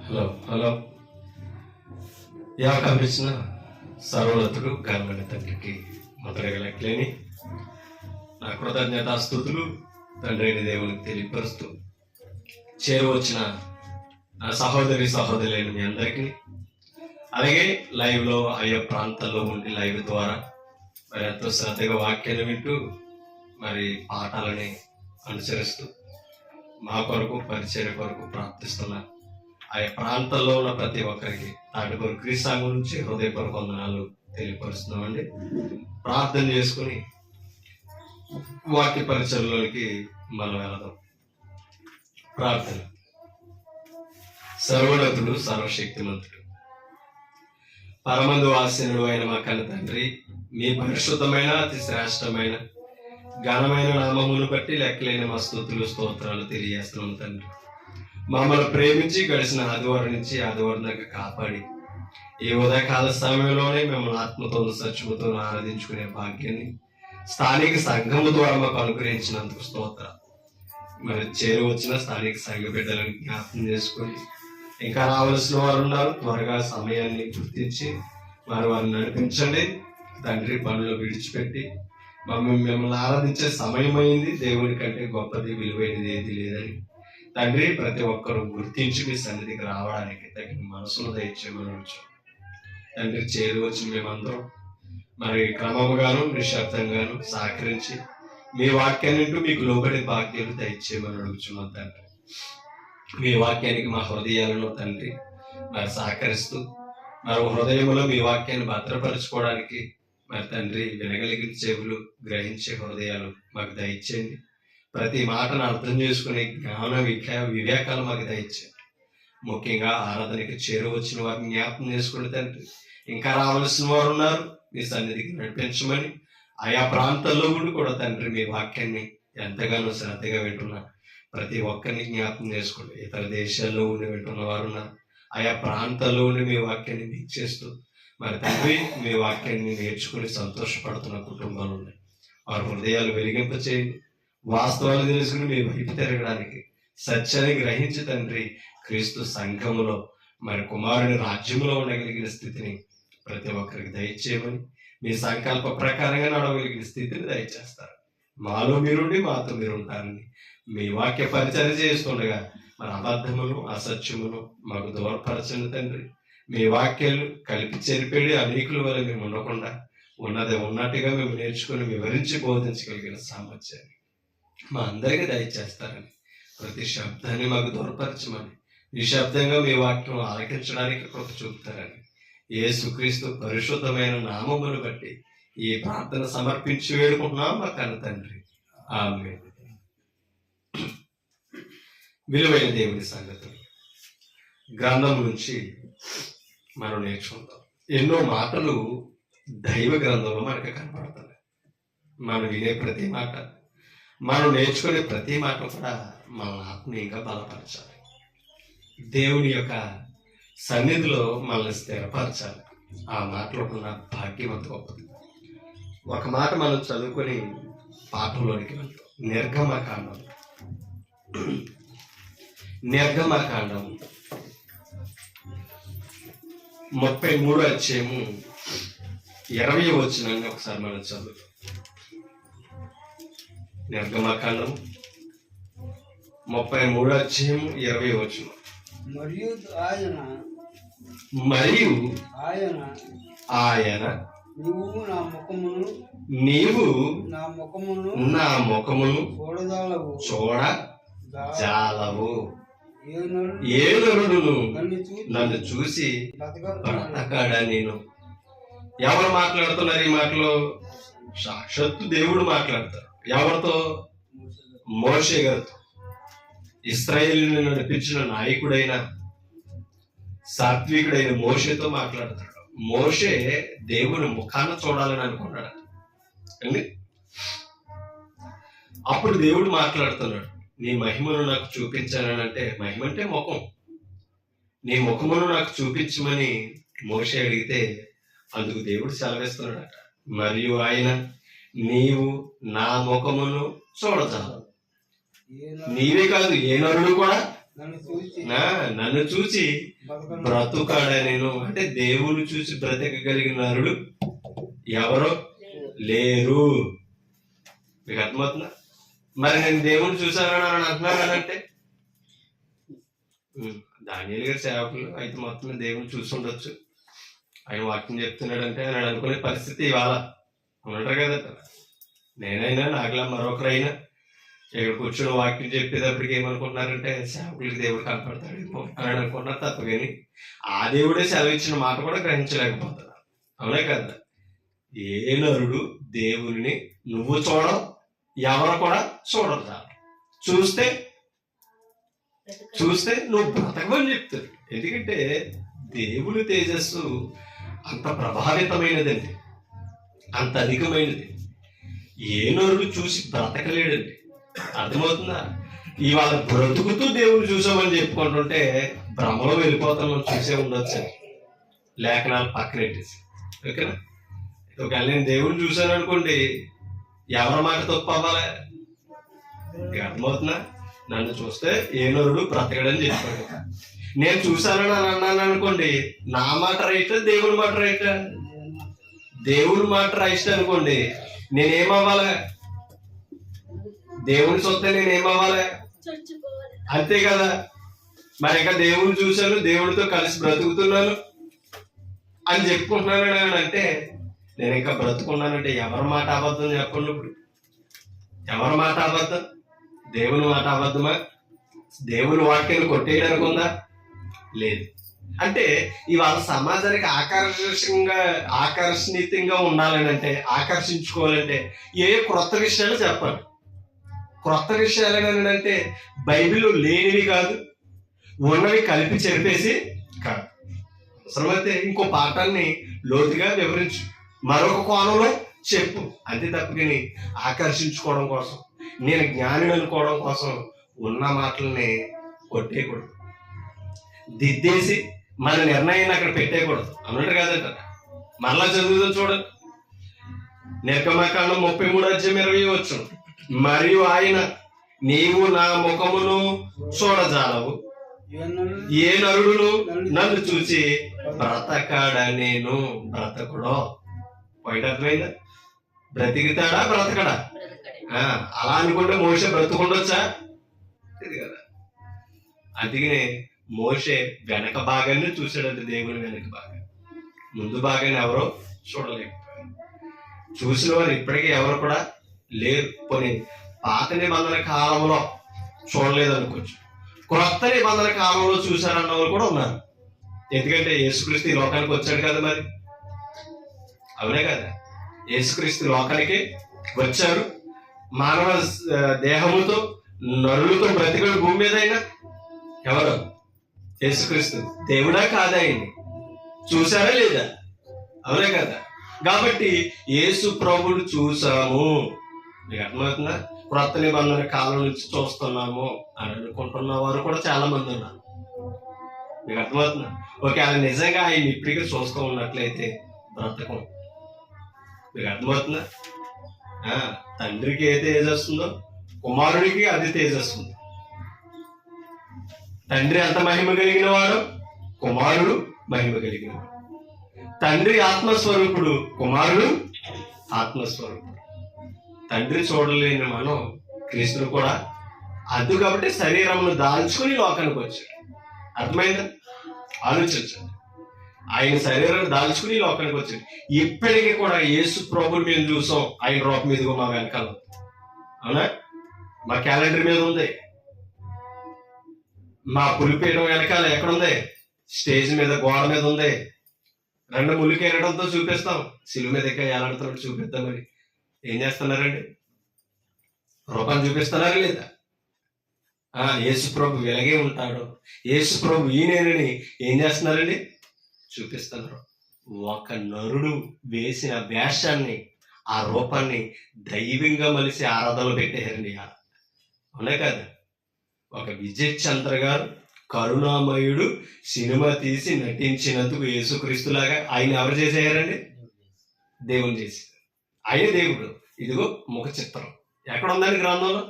Hello hello యావకాశం ఇచ్చిన సర్వోన్నతుడు ఘనమైన తండ్రికి మొదలగా లెక్కలేని నా కృతజ్ఞతాస్తుతులు తండ్రి అయిన దేవునికి తెలియపరుస్తూ చేరువచ్చిన నా సహోదరులైన మీ అందరికీ, అలాగే లైవ్ లో ఆయా ప్రాంతాల్లో ఉండి లైవ్ ద్వారా మరి ఎంతో శ్రద్ధగా వాక్యాలు వింటూ మరి పాఠాలని అనుసరిస్తూ మా కొరకు పరిచర్య కొరకు ప్రార్థిస్తున్న ఆయా ప్రాంతాల్లో ఉన్న ప్రతి ఒక్కరికి తాటిపూర్ క్రీస్తు నుంచి హృదయపూర్వక వందనాలు తెలియపరుస్తున్నామండి. ప్రార్థన చేసుకుని వాక్య పరిచర్లోనికి మనం వెళదాం. ప్రార్థన. సర్వోన్నతుడు, సర్వశక్తిమంతుడు, పరమందు ఆసీనుడు అయిన మా కన్న తండ్రి, మీ పరిశుద్ధమైన అతి శ్రేష్టమైన ఘనమైన నామమును బట్టి లెక్కలేని మా స్తుతులు స్తోత్రాలు తెలియజేస్తున్నాం తండ్రి. మమ్మల్ని ప్రేమించి గడిచిన ఆదివారం నుంచి ఆదివారం దాకా కాపాడి ఈ ఉదయకాల సమయంలోనే మిమ్మల్ని ఆత్మతో సత్యముతో ఆరాధించుకునే భాగ్యాన్ని స్థానిక సంఘము ద్వారా మాకు అనుగ్రహించినందుకు స్తోత్రం. మరి చేరువచ్చిన స్థానిక సంఘ బిడ్డలను జ్ఞాపకం చేసుకొని ఇంకా రావాల్సిన వారు ఉన్నారు, త్వరగా సమయాన్ని గుర్తించి వారిని నడిపించండి తండ్రి. పనులు విడిచిపెట్టి మిమ్మల్ని ఆరాధించే సమయం అయింది. దేవుని కంటే గొప్పది విలువైనది ఏది లేదని తండ్రి ప్రతి ఒక్కరూ గుర్తించి మీ సన్నిధికి రావడానికి తగిన మనసును దయచేయమని తండ్రి. చేరువచ్చి మేమందరం మరి క్రమముగాను నిశ్శబ్దంగాను సహకరించి మీ వాక్యాన్ని మీకు లోబడి భాగ్యాలు దయచేయమని అడుగుచున్నాం తండ్రి. మీ వాక్యానికి మా హృదయాలను తండ్రి మరి సహకరిస్తూ మరి హృదయంలో మీ వాక్యాన్ని భద్రపరచుకోవడానికి మరి తండ్రి వినగలిగిన చెవులు, గ్రహించే హృదయాలు మాకు దయచేయండి. ప్రతి మాటను అర్థం చేసుకునే జ్ఞాన వివేకాలు మాకు దయచేయండి. ముఖ్యంగా ఆరాధనకి చేరువచ్చిన వారిని జ్ఞాపకం చేసుకుని తండ్రి, ఇంకా రావాల్సిన వారు ఉన్నారు, మీ సన్నిధికి నడిపించమని ఆయా ప్రాంతాల్లో ఉండి కూడా తండ్రి మీ వాక్యాన్ని ఎంతగానో శ్రద్ధగా వింటున్నా ప్రతి ఒక్కరిని జ్ఞాపకం చేసుకోండి. ఇతర దేశాల్లో ఉండి వింటున్న వారు ఉన్నారు, ఆయా ప్రాంతాల్లో ఉండి మీ వాక్యాన్ని వీక్షిస్తూ మరి తండ్రి మీ వాక్యాన్ని నేర్చుకుని సంతోషపడుతున్న కుటుంబాలు ఉన్నాయి. వారి హృదయాలు వెలిగింప చేయండి. వాస్తవాలు తెలుసుకుని మీ వైపు తిరగడానికి సత్యాన్ని గ్రహించి తండ్రి క్రీస్తు సంఘములో మరి కుమారుని రాజ్యంలో ఉండగలిగిన స్థితిని ప్రతి ఒక్కరికి దయచేయమని, మీ సంకల్ప ప్రకారంగా నడవగలిగిన స్థితిని దయచేస్తారు. మాలో మీరుండి మాతో మీరు ఉంటారని మీ వాక్య పరిచయం చేస్తుండగా మన అబద్ధములు అసత్యములు మాకు దూరపరచండి తండ్రి. మీ వాక్యాలు కలిపి చెరిపేడి అనేకుల వల్ల మేము ఉండకుండా ఉన్నదే ఉన్నట్టుగా మేము నేర్చుకుని వివరించి బోధించగలిగిన సామర్థ్యాన్ని మా అందరికీ దయచేస్తారని, ప్రతి శబ్దాన్ని మాకు దూరపరచమని, నిశ్శబ్దంగా మీ వాక్యం ఆలకించడానికి కృప చూపుతారని యేసుక్రీస్తు పరిశుద్ధమైన నామమును బట్టి ఈ ప్రార్థన సమర్పించి వేడుకుంటున్నాం మా కన్న తండ్రి. ఆమేన్. విలువైన దేవుని సంగతులు గ్రంథం నుంచి మనం నేర్చుకుంటాం. ఎన్నో మాటలు దైవ గ్రంథంలో మనకు కనపడుతున్నాయి. మనం వినే ప్రతి మాట, మనం నేర్చుకునే ప్రతి మాట కూడా మన ఆత్మీయంగా బలపరచాలి. దేవుని యొక్క సన్నిధిలో మనల్ని స్థిరపరచాలి. ఆ మాటలో ఉన్న భాగ్యం అంత గొప్పది. ఒక మాట మనం చదువుకొని పాఠంలోనికి వెళ్తాం. నిర్గమకాండం 33వ అధ్యాయము 20వ వచనాన్ని ఒకసారి మనం చదువుతాం. నిర్గమకాండం 33వ అధ్యాయము 20వ వచనం. మరియు ఆయన నీవు నా ముఖమును చూడజాలవు, ఏ నరుడును నన్ను చూసి బ్రతకడా. నేను ఎవరు మాట్లాడుతున్నారు ఈ మాటలో? సాక్షాత్తు దేవుడు మాట్లాడతారు. ఎవరితో? మోషే గారితో. ఇశ్రాయేలును నడిపించిన నాయకుడైన సాత్వికుడైన మోషేతో మాట్లాడతాడు. మోషే దేవుని ముఖాన్ని చూడాలని అనుకున్నాడు అండి. అప్పుడు దేవుడు మాట్లాడుతున్నాడు, నీ మహిమను నాకు చూపించానంటే, మహిమ అంటే ముఖం, నీ ముఖమును నాకు చూపించమని మోషే అడిగితే అందుకు దేవుడు సెలవిస్తున్నాడట. మరియు ఆయన నీవు నా ముఖమును చూడజాలవు, నీవే కాదు ఏ నరుడు కూడా నన్ను చూచి బ్రతుకాడనేను. అంటే దేవుని చూసి బ్రతకగలిగిన నరుడు ఎవరో లేరు. మీకు అర్థమవుతుందా? మరి నేను దేవుని చూశానని అంటున్నానంటే దానియేలు గారి సేవకులు అయితే మొత్తం దేవుని చూసి ఉండొచ్చు. ఆయన వాక్యం చెప్తున్నాడంటే ఆయన అనుకునే పరిస్థితి ఇవాళ ఉండరు కదా. నేనైనా నాకులా మరొకరైనా ఇక్కడ కూర్చొని వాక్యం చెప్పేటప్పటికి ఏమనుకుంటున్నారంటే సేవకులకి దేవుడు కనపడతాడు అని అనుకుంటున్నారు తప్ప, కానీ ఆ దేవుడే సెలవిచ్చిన మాట కూడా గ్రహించలేకపోతున్నారు. అవునే కదా? ఏ నరుడు దేవుని నువ్వు చూడవు, ఎవరు కూడా చూడరు. చూస్తే నువ్వు బ్రతకమని చెప్తాడు. ఎందుకంటే దేవుని తేజస్సు అంత ప్రభావితమైనదండి, అంత అధికమైనది. ఏ నరుడు చూసి బ్రతకలేడండి. అర్థమవుతుందా? ఇవాళ బ్రతుకుతూ దేవుని చూసామని చెప్పుకుంటుంటే భ్రమలో వెళ్ళిపోతాం. మనం చూసే ఉండొచ్చు లేఖనాలు పక్కనెట్టేసి. ఓకేనా? ఒకవేళ నేను దేవుని చూశాను అనుకోండి, ఎవరి మాట తప్పు అవ్వాలి? అర్థమవుతుందా? నన్ను చూస్తే ఏ నరుడు బ్రతకడని చెప్పాడు. నేను చూశానని అన్నాను అనుకోండి, నా మాట రైట్, దేవుని మాట రైట్. దేవుని మాట రైట్ అనుకోండి, నేనేమవ్వాలి? దేవుని చూస్తే నేనేమవ్వాలి? అంతే కదా. మరి ఇంకా దేవుని చూశాను, దేవుడితో కలిసి బ్రతుకుతున్నాను అని చెప్పుకుంటున్నాను అంటే నేను ఇంకా బ్రతుకున్నానంటే ఎవరి మాట అబద్ధం చెప్పండి. ఇప్పుడు ఎవరి మాట అబద్ధం? దేవుని మాట అబద్ధమా? దేవుని వాక్యాన్ని కొట్టేయడానికి ఉందా? లేదు. అంటే ఇవాళ సమాజానికి ఆకర్షణీయంగా ఉండాలని అంటే, ఆకర్షించుకోవాలంటే ఏ క్రొత్త విషయాలు చెప్పాలి. క్రొత్త విషయాలు అంటే బైబిల్లో లేనివి కాదు, ఉన్నవి కలిపి చెప్పేసి కాదు. అవసరమైతే ఇంకో పాఠాన్ని లోతుగా వివరించు, మరొక కోణంలో చెప్పు. అంతే తప్పని ఆకర్షించుకోవడం కోసం, నేను జ్ఞానిని అనుకోవడం కోసం ఉన్న మాటల్ని కొట్టేయకూడదు, దిద్దేసి మన నిర్ణయాన్ని అక్కడ పెట్టేయకూడదు. అన్నట్టు కాదంట. మరలా చదువుతాం చూడండి. నిర్గమకాండం 33:20 మరియు ఆయన, నీవు నా ముఖమును చూడజాలవు, ఏ నరుడును నన్ను చూసి బ్రతకాడనేను. బ్రతకుడో పాయింట్ అర్థమైందా? బ్రతికితాడా బ్రతకడా? అలా అనుకుంటే మోషే బ్రతుకుండొచ్చా? ఇది కదా. అందుకనే మోషే వెనక భాగాన్ని చూశాడంటే దేవుని వెనక భాగాన్ని, ముందు భాగాన్ని ఎవరో చూడలేకపోయారు. చూసిన వారు ఇప్పటికీ ఎవరు కూడా లేరు. కొన్ని పాత నిబంధన కాలంలో చూడలేదు అనుకోవచ్చు, క్రొత్త నిబంధన కాలంలో చూశారన్న వాళ్ళు కూడా ఉన్నారు. ఎందుకంటే యేసుక్రీస్తు ఈ లోకానికి వచ్చాడు కదా. మరి అవునే కదా? యేసుక్రీస్తు లోకానికి వచ్చారు, మానవ దేహముతో నరులతో బ్రతికడు భూమి మీద. అయినా ఎవరు? యేసుక్రీస్తు. దేవుడా కాదా? ఆయన్ని చూసారా లేదా? అవునే కదా. కాబట్టి యేసు ప్రభుడు చూసాము. మీకు అర్థమవుతుందా? క్రొత్త నిబంధన కాలం నుంచి చూస్తున్నాము అని అనుకుంటున్న వారు కూడా చాలా మంది ఉన్నారు. మీకు అర్థమవుతుందా? ఓకే, ఆయన నిజంగా ఆయన ఇప్పటికీ చూస్తూ ఉన్నట్లయితే బ్రతకం. మీకు అర్థమవుతుందా? తండ్రికి ఏ తేజస్సుందో కుమారుడికి అది తేజస్సుంది. తండ్రి అంత మహిమ కలిగిన వాడు, కుమారుడు మహిమ కలిగిన వాడు. తండ్రి ఆత్మస్వరూపుడు, కుమారుడు ఆత్మస్వరూపుడు. తండ్రి చూడలేని మనం క్రీస్తును కూడా అది కాబట్టి శరీరమును దాల్చుకుని లోకానికి వచ్చాడు. అర్థమైందా? ఆలోచించండి. ఆయన శరీరాన్ని దాల్చుకుని లోకానికి వచ్చాడు. ఇప్పటికీ కూడా యేసు ప్రభుని మేము చూసాం. ఆయన రూపం మీదుగా మా వెనకాల, అవునా? మా క్యాలెండర్ మీద ఉంది. మా పులిపీఠం వెనకాల ఎక్కడుంది? స్టేజ్ మీద, గోడ మీద ఉంది. 2 ముళ్ళుకేరడంతో చూపిస్తాం. సిలువ మీద ఎక్క ఎలాడుతున్నట్టు చూపిద్దాం. మరి ఏం చేస్తున్నారండి? రూపాన్ని చూపిస్తున్నారా లేదా? యేసు ప్రభు ఇలాగే ఉంటాడు, యేసు ప్రభు ఈయనేనని ఏం చేస్తున్నారండి? చూపిస్తున్నారు. ఒక నరుడు వేసిన వేషాన్ని, ఆ రూపాన్ని దైవంగా మలిసి ఆరాధనలు పెట్టేయారండి. అవునే కదా? ఒక విజయ్ చంద్ర గారు కరుణామయుడు సినిమా తీసి నటించినందుకు యేసుక్రీస్తులాగా ఆయన ఎవరు చేసేయారండి? దేవుని చేసి. ఆయన దేవుడు. ఇదిగో ముఖ చిత్రం ఎక్కడ ఉందండి గ్రంథంలో?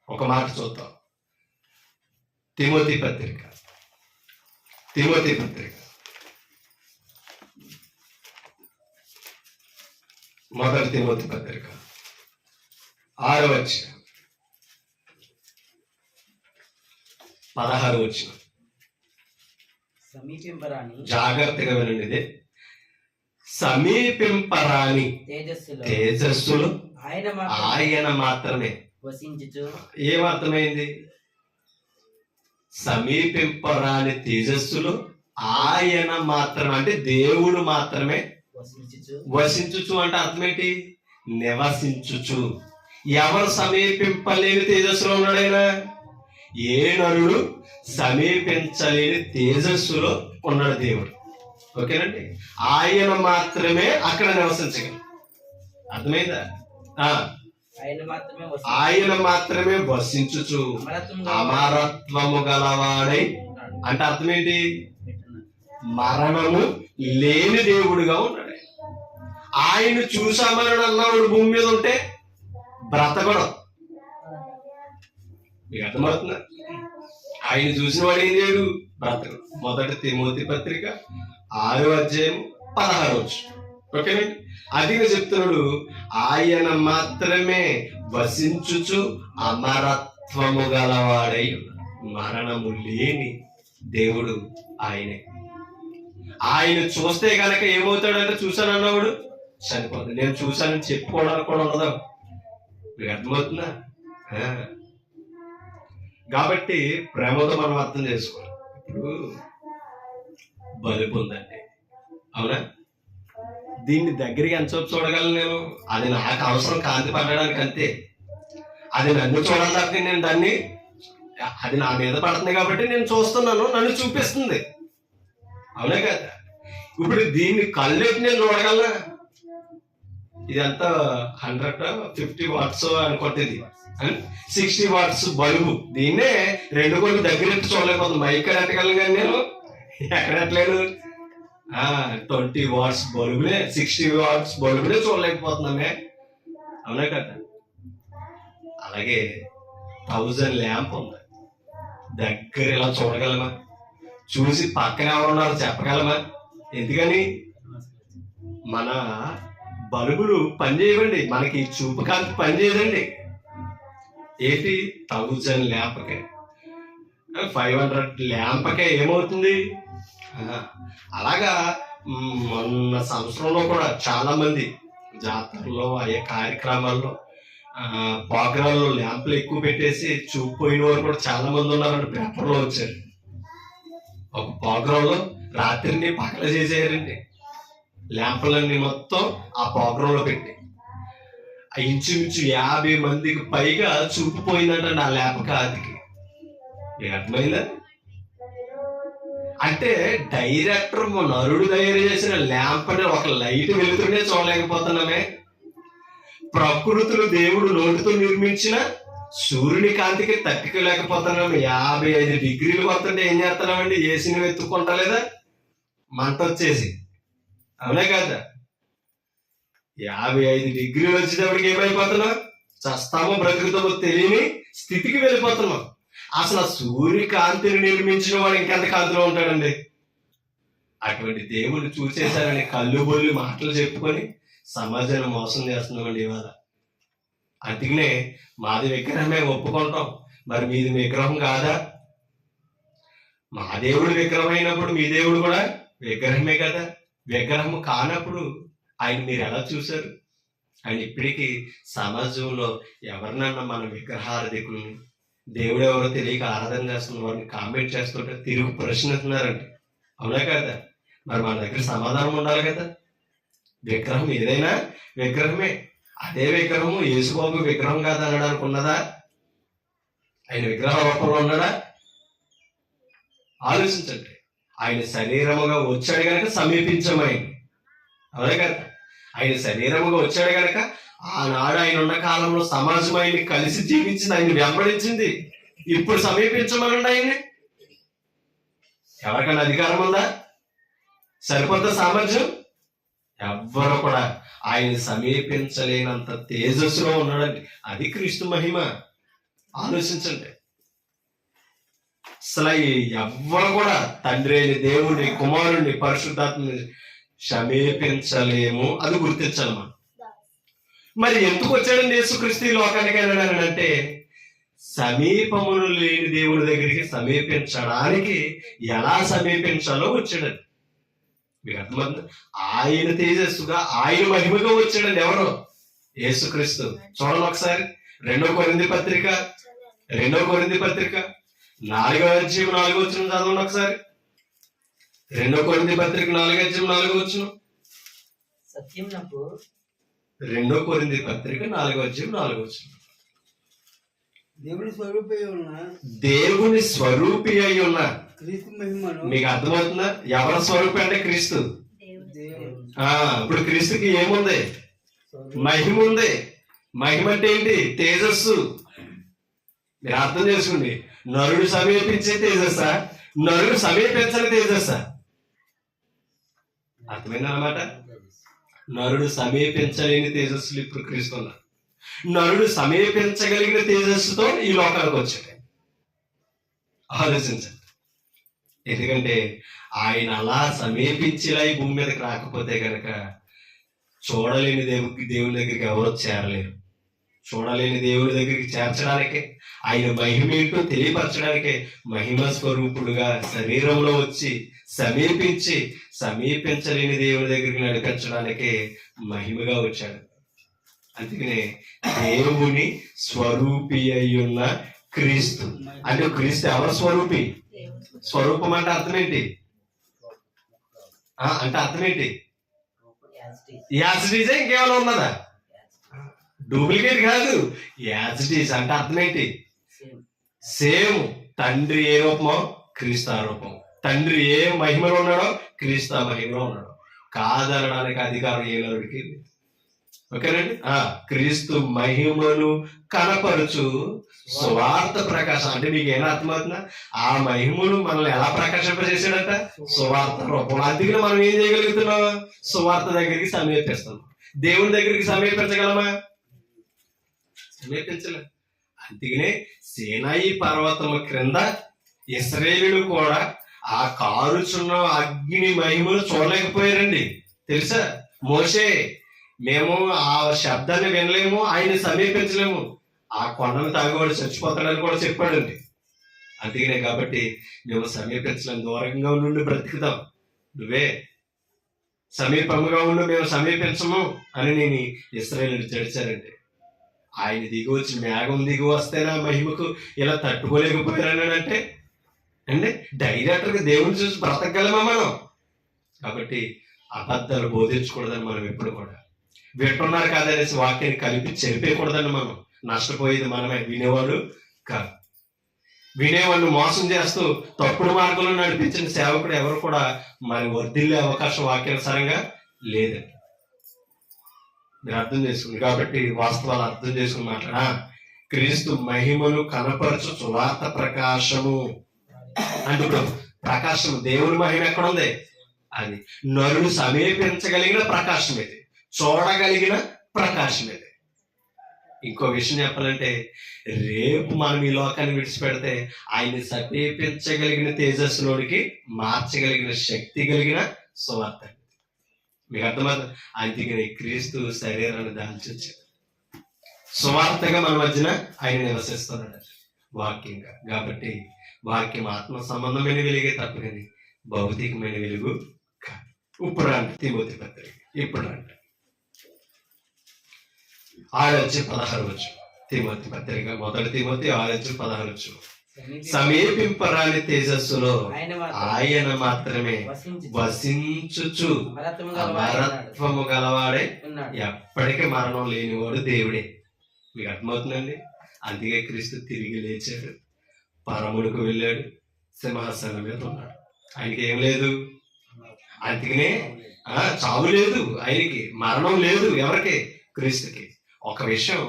ఒక మాట చూద్దాం. తిమోతి పత్రిక మొదటి తిమోతి పత్రిక 6వ అధ్యాయం 16వ వచనం. సమీపింపరాని జాగ్రత్తగా వినండి. ఇది సమీపింపరాని తేజస్సులు ఆయన మాత్రమే వసించుచు. ఏమర్థమైంది? సమీపింపరాని తేజస్సులు ఆయన మాత్రమే అంటే దేవుడు మాత్రమే వసించుచు అంటే అర్థం ఏంటి? నివసించుచు. ఎవరు సమీపింపలేని తేజస్సులో ఉన్నాడైనా? ఏ నరుడు సమీపించలేని తేజస్సులో ఉన్నాడు దేవుడు. ఓకేనండి. ఆయన మాత్రమే అక్కడ నివసించగలరు. అర్థమైందా? ఆయన మాత్రమే వసించుచు అమరత్వము గలవాడై అంటే అర్థం ఏంటి? మరణము లేని దేవుడుగా ఉన్నాడు. ఆయన చూసామని అన్నవాడు భూమి మీద ఉంటే బ్రతకడం. మీకు అర్థమవుతుందా? ఆయన చూసిన వాడు ఏం చేయడు? బ్రతకడు. మొదటి తిమోతి పత్రిక 6వ అధ్యాయం 16వ వచనం. ఓకేనండి. అదిగా చెప్తున్నాడు, ఆయన మాత్రమే వసించుచు అమరత్వము గలవాడై మరణము లేని దేవుడు ఆయనే. ఆయన చూస్తే కనుక ఏమవుతాడంటే చూశానన్నవాడు చనిపోతాడు. నేను చూశానని చెప్పుకోవడానికి కూడా ఉండదు. మీకు అర్థమవుతుందా? కాబట్టి ప్రేమతో మనం అర్థం చేసుకోవాలి. ఇప్పుడు బలుపు ఉందండి, అవునా? దీన్ని దగ్గరికి ఎంతసేపు చూడగలను నేను? అది నాకు అవసరం కాంతి పడడానికి అంతే. అది నన్ను చూడాలి తప్ప నేను దాన్ని, అది నా మీద పడుతుంది కాబట్టి నేను చూస్తున్నాను, నన్ను చూపిస్తుంది, అవునా కదా? ఇప్పుడు దీన్ని కళ్ళెట్టి నేను చూడగలనా? ఇదంతా 150 వాట్స్ అనుకుంటుంది, 60 వాట్స్ బల్బు. దీన్నే 2 కొలు దగ్గరెట్టి చూడలేకపోతుంది. మైక్ ఎట్టగలను కానీ నేను ఎక్కడెట్టలేను. 20 వాట్స్ బల్బునే 60 వాట్స్ బల్బునే చూడలేకపోతున్నామే, అవునా కదా? అలాగే 1000 ల్యాంప్ ఉంది, దగ్గర ఇలా చూడగలమా? చూసి పక్కన ఎవరున్నారో చెప్పగలమా? ఎందుకని? మన బల్బులు పనిచేయవండి, మనకి చూపు కాంతి పనిచేయదండి. ఏంటి? 1000 ల్యాంప్కే 500 ల్యాంప్కే ఏమవుతుంది? అలాగా మొన్న సంవత్సరంలో కూడా చాలా మంది జాతరలో అయ్యే కార్యక్రమాల్లో ప్రోగ్రాంలో ల్యాంపులు ఎక్కువ పెట్టేసి చూపు పోయిన వారు కూడా చాలా మంది ఉన్నారండి. పేపర్లో వచ్చారు. ఒక ప్రోగ్రాంలో రాత్రిని పగల చేసేయారండి. ల్యాంపులన్నీ మొత్తం ఆ ప్రోగ్రాంలో పెట్టి ఇంచుమించు 50 మందికి పైగా చూపు పోయిందంటే ఆ ల్యాంప్ కాదికి. మీకు అర్థమైందా? అంటే డైరెక్టర్ నరుడు తయారు చేసిన ల్యాంప్ అని ఒక లైట్ వెలుగుతూనే చూడలేకపోతున్నామే. ప్రకృతులు దేవుడు నోటితో నిర్మించిన సూర్యుని కాంతికి తట్టుకోలేకపోతున్నాం. 55 డిగ్రీలు వస్తుంటే ఏం చేస్తున్నామండి? ఏసీని వెతుక్కుంటా లేదా? మంట వచ్చేసి, అవునే కదా? 55 డిగ్రీలు వచ్చేటప్పటికి ఏమైపోతున్నాం? చస్తామో బ్రతుకుతామో తెలియని స్థితికి వెళ్ళిపోతున్నాం. అసలు సూర్యకాంతిని నిర్మించిన వాడు ఇంకెంత కాంతిలో ఉంటాడండి? అటువంటి దేవుడు చూసేశారని కళ్ళు బొల్లి మాటలు చెప్పుకొని సమాజాన్ని మోసం చేస్తున్నామండి ఇవాళ. అందుకనే మాది విగ్రహమే ఒప్పుకుంటాం, మరి మీది విగ్రహం కాదా? మా దేవుడు విగ్రహం అయినప్పుడు మీ దేవుడు కూడా విగ్రహమే కదా. విగ్రహం కానప్పుడు ఆయన మీరు ఎలా చూశారు? ఆయన ఇప్పటికీ సమాజంలో ఎవరినన్నా మన విగ్రహారాధికుల్ని దేవుడు ఎవరో తెలియక ఆరాధన చేస్తున్న వారిని కామెంట్ చేస్తుంటే తిరుగు ప్రశ్నిస్తున్నారండి, అవునా కదా? మరి మన దగ్గర సమాధానం ఉండాలి కదా. విగ్రహం ఏదైనా విగ్రహమే. అదే విగ్రహము యేసుబాబు విగ్రహం కాదు అనడానికి ఉన్నదా? ఆయన విగ్రహ రూపంలో ఉన్నాడా? ఆలోచించండి. ఆయన శరీరముగా వచ్చాడు కనుక సమీపించమైంది, అవునా కదా? ఆయన శరీరముగా వచ్చాడు కనుక ఆనాడు ఆయన ఉన్న కాలంలో సమాజం ఆయన్ని కలిసి జీవించింది, ఆయన వెంబడించింది. ఇప్పుడు సమీపించమనండి ఆయన్ని. ఎవరికైనా అధికారం ఉందా? సరిపోత సామర్థ్యం? ఎవ్వరు కూడా ఆయన సమీపించలేనంత తేజస్సులో ఉన్నాడండి. అది క్రీస్తు మహిమ. ఆలోచించండి. అసలు ఎవ్వరు కూడా తండ్రి అయిన దేవుడిని, కుమారుణ్ణి, పరిశుద్ధాత్మని సమీపించలేము. అది గుర్తించాలి మనం. మరి ఎందుకు వచ్చాడండి యేసుక్రీస్తు ఈ లోకానికి అంటే సమీపమును లేని దేవుని దగ్గరికి సమీపించడానికి ఎలా సమీపించాలో వచ్చాడండి. మీకు అర్థమవుతుంది? ఆయన తేజస్సుగా, ఆయన మహిమగా వచ్చాడండి. ఎవరు? యేసుక్రీస్తు. చూడండి ఒకసారి 2 కొరింథీ పత్రిక 4వ అధ్యాయం 4వ వచనం చదవండి ఒకసారి. 2 కొరింథీ పత్రిక 4వ అధ్యాయం 4వ వచనం. సత్యమునకు 2 కొరింథీ పత్రిక 4వ అధ్యాయం 4వ వచనం. దేవుని స్వరూపి ఉన్న దేవుని స్వరూపి అయి ఉన్న క్రీస్తు మహిమను. మీకు అర్థమవుతుందా? ఎవరి స్వరూపి అంటే క్రీస్తు. ఇప్పుడు క్రీస్తుకి ఏముంది? మహిమ ఉంది. మహిమ అంటే ఏంటి? తేజస్సు. మీరు అర్థం చేసుకోండి. నరుడు సమీపించే తేజస్సా, నరుడు సమీపించని తేజస్సా? అర్థమైందన్నమాట. నరుడు సమీపించలేని తేజస్సులు ఇప్పుడు క్రీస్తు ఉన్నారు. నరుడు సమీపించగలిగిన తేజస్సుతో ఈ లోకానికి వచ్చాడు. ఆలోచించండి. ఎందుకంటే ఆయన అలా సమీపించేలా ఈ భూమి మీదకి రాకపోతే కనుక చూడలేని దేవుని దగ్గరికి ఎవరో చేరలేరు. చూడలేని దేవుని దగ్గరికి చేర్చడానికే, ఆయన మహిమ ఏంటో తెలియపరచడానికే మహిమ స్వరూపుడుగా శరీరంలో వచ్చి సమీపించలేని దేవుని దగ్గరికి నడిపించడానికే మహిమగా వచ్చాడు. అందుకనే దేవుని స్వరూపి అయ్యున్న క్రీస్తు. అంటే క్రీస్తు ఎవరి స్వరూపి? స్వరూపం అంటే అర్థం ఏంటి? అంటే అర్థం ఏంటి? యాజిటీజే ఇంకేమైనా ఉన్నదా? డూప్లికేట్ కాదు. యాజిటీజ్ అంటే అర్థం ఏంటి? సేమ్. తండ్రి ఏ రూపమో క్రీస్తు ఆ రూపం. తండ్రి ఏ మహిమలో ఉన్నాడో క్రీస్తు ఆ మహిమలో ఉన్నాడు. కాదనడానికి అధికారం ఏ నరుడికి. ఓకేనండి. క్రీస్తు మహిమను కనపరుచు సువార్త ప్రకాశం. అంటే మీకు ఏమైనా అర్థమవుతుందా? ఆ మహిమను మనల్ని ఎలా ప్రకాశింపజేసాడట? సువార్త రూపంలో. అందుకని మనం ఏం చేయగలుగుతున్నాం? సువార్త దగ్గరికి సమీపిస్తున్నాం. దేవుని దగ్గరికి సమీపించగలమా? సమీపించలే. అందుకనే సీనాయి పర్వతం క్రింద ఇశ్రాయేలీయులు కూడా ఆ కారుచున్న అగ్ని మహిమను చూడలేకపోయారండి. తెలుసా? మోషే, మేము ఆ శబ్దాన్ని వినలేము, ఆయన్ని సమీపించలేము, ఆ కొండను తాగేవాడు చచ్చిపోతాడని కూడా చెప్పాడండి. అందుకనే కాబట్టి మేము సమీపించలేము, దూరంగా నుండి బ్రతుకుతాం, నువ్వే సమీపంగా ఉండి మేము సమీపించము అని నేను ఇశ్రాయేలీయులు తెడిచారండి. ఆయన దిగి వచ్చి మేఘం దిగి వస్తేనా మహిమకు ఇలా తట్టుకోలేకపోయారనంటే అంటే డైరెక్టర్గా దేవుని చూసి బ్రతకగలమా మనం? కాబట్టి అబద్ధాలు బోధించకూడదని మనం ఎప్పుడు కూడా వింటున్నారు కాదనేసి వాక్యాన్ని కలిపి చెరిపేయకూడదండి. మనం నష్టపోయేది మనమే, వినేవాడు కాదు. వినేవాడిని మోసం చేస్తూ తప్పుడు మార్గంలో నడిపించిన సేవకుడు ఎవరు కూడా మరి వర్ధిల్లే అవకాశం వాక్యానుసారంగా లేదండి. మీరు అర్థం చేసుకుని కాబట్టి వాస్తవాలు అర్థం చేసుకుని మాట్లాడా. క్రీస్తు మహిమను కనపరచు సువార్త ప్రకాశము అంటే ఇప్పుడు ప్రకాశం, దేవుని మహిమ ఎక్కడ ఉంది? అది నరుడు సమీపించగలిగిన ప్రకాశం ఇది, చూడగలిగిన ప్రకాశం ఇది. ఇంకో విషయం చెప్పాలంటే రేపు మనం ఈ లోకాన్ని విడిచిపెడితే ఆయన్ని సమీపించగలిగిన తేజస్సులోనికి మార్చగలిగిన శక్తి కలిగిన సువార్త. మీకు అర్థమవుతుంది? అందుకని క్రీస్తు శరీరాన్ని దాల్చి వచ్చాడు. సువార్తగా మన మధ్యన ఆయన నివసిస్తున్నాడు వాక్యంగా. కాబట్టి వాక్యం ఆత్మ సంబంధమైన వెలుగే తప్ప కానీ భౌతికమైన వెలుగు కాదు. ఇప్పుడు రండి తిమోతి పత్రిక. ఇప్పుడు రండి 6:16 తిమోతి పత్రిక, 1 తిమోతి 6:16. సమీపింపరాని తేజస్సులో ఆయన మాత్రమే వసించుచు అమరత్వము గలవాడే, ఎప్పటికీ మరణం లేనివాడు దేవుడే. మీకు అర్థమవుతుందండి? అందుకే క్రీస్తు తిరిగి లేచాడు, పరములకు వెళ్ళాడు, సింహాసనం మీద ఉన్నాడు. ఆయనకి ఏం లేదు, అందుకనే చావు లేదు, ఆయనకి మరణం లేదు. ఎవరికి? క్రీస్తుకి. ఒక విషయం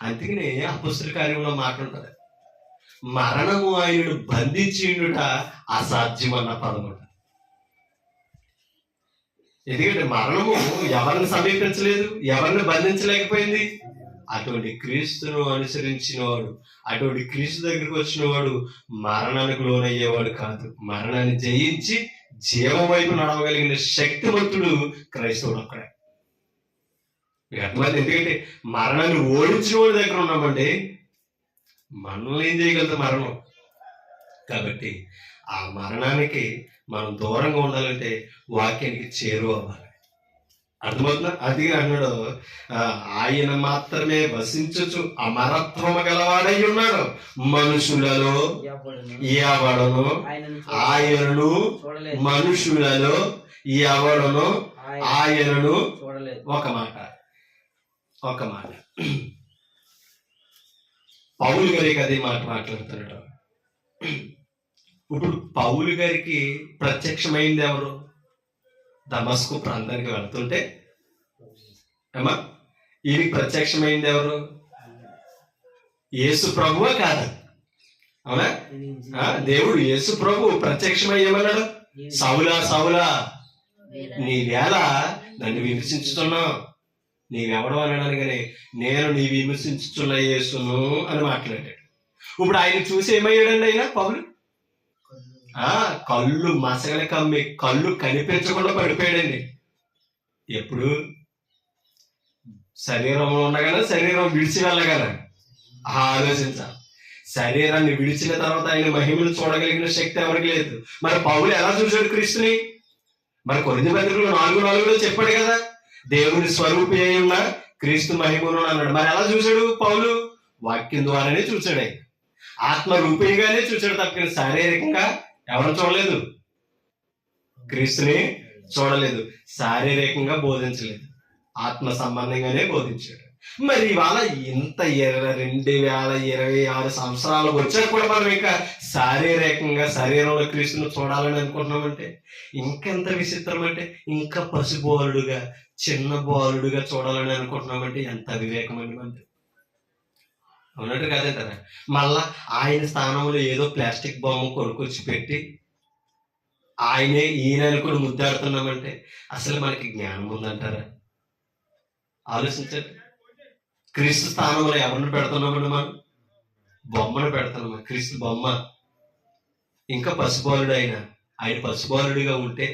అందుకనే అపొస్తలుల కార్యంలో మాట్లాడుతుంది, మరణము ఆయనను బంధించిండుట అసాధ్యం అన్న పదం. ఎందుకంటే మరణము ఎవరిని సమీపించలేదు, ఎవరిని బంధించలేకపోయింది? అటువంటి క్రీస్తును అనుసరించిన వాడు, అటువంటి క్రీస్తు దగ్గరికి వచ్చిన వాడు మరణానికి లోనయ్యేవాడు కాదు. మరణాన్ని జయించి జీవం వైపు నడవగలిగిన శక్తివంతుడు క్రైస్తవుడు అక్కడే. మీకు అర్థమైంది? ఎందుకంటే మరణాన్ని ఓడించిన వాడి దగ్గర ఉన్నామండి. మనల్ని ఏం చేయగలుగుతాం మరణం? కాబట్టి ఆ మరణానికి మనం దూరంగా ఉండాలంటే వాక్యానికి చేరువ అవ్వాలి. అర్థమవుతుందా? అది అన్నాడు, ఆయన మాత్రమే వసించుచు అమరత్వము గలవాడై ఉన్నాడు, మనుషులలో ఎవడను ఆయనను, మనుషులలో ఎవడను ఆయనను. ఒక మాట పౌలు గారికి అదే మాట మాట్లాడుతున్నాడు. ఇప్పుడు పౌలు గారికి ప్రత్యక్షమైంది ఎవరు? దమస్కు ప్రాంతానికి వెళ్తుంటే ఏమా ఈయనకి ప్రత్యక్షమైంది ఎవరు? యేసు ప్రభువా కాదా? అవునా? దేవుడు యేసు ప్రభు ప్రత్యక్షమయ్యేమన్నాడు, సౌలా సౌలా నీ వేళ నన్ను విమర్శించుతున్నావు, నీవెవడం అన్నాడు. కానీ నేను నీ విమర్శించుతున్న యేసును అని మాట్లాడాడు. ఇప్పుడు ఆయన చూసి ఏమయ్యాడండి ఆయన పౌలు? కళ్ళు మసగని కమ్మి కళ్ళు కనిపించకుండా పడిపోయాడండి. ఎప్పుడు? శరీరంలో ఉండగానే శరీరం విడిచి వెళ్ళగానే ఆలోచించాలి. శరీరాన్ని విడిచిన తర్వాత ఆయన మహిమను చూడగలిగిన శక్తి ఎవరికి లేదు. మరి పౌలు ఎలా చూశాడు క్రీస్తుని? మరి కొరింథీ పత్రికలో 4:4 చెప్పాడు కదా, దేవుని స్వరూపి అయి ఉన్న క్రీస్తు మహిమను అన్నాడు. మరి ఎలా చూశాడు పౌలు? వాక్యం ద్వారానే చూశాడు. ఆయన ఆత్మ రూపీగానే చూశాడు తప్ప శారీరకంగా ఎవరు చూడలేదు, క్రీస్తుని చూడలేదు, శారీరకంగా బోధించలేదు, ఆత్మ సంబంధంగానే బోధించాడు. మరి ఇవాళ ఇంత 2026 సంవత్సరాలకు వచ్చాక కూడా మనం ఇంకా శారీరకంగా శరీరంలో క్రీస్తును చూడాలని అనుకుంటున్నామంటే ఇంకెంత విచిత్రం అంటే, ఇంకా పసిబాలుడుగా చిన్న బాలుడుగా చూడాలని అనుకుంటున్నామంటే ఎంత వివేకం అండి మనది. అవునట్టు కాదంటారా? మళ్ళా ఆయన స్థానంలో ఏదో ప్లాస్టిక్ బొమ్మ కొనుక్కొచ్చి పెట్టి ఆయనే ఈయన అనుకుని ముద్దాడుతున్నామంటే అసలు మనకి జ్ఞానం ఉందంటారా? ఆలోచించండి. క్రీస్తు స్థానంలో ఎవరిని పెడుతున్నామండి? మనం బొమ్మను పెడుతున్నామా? క్రీస్తు బొమ్మ. ఇంకా పసిబాలుడు ఆయన పసిబాలుడిగా ఉంటే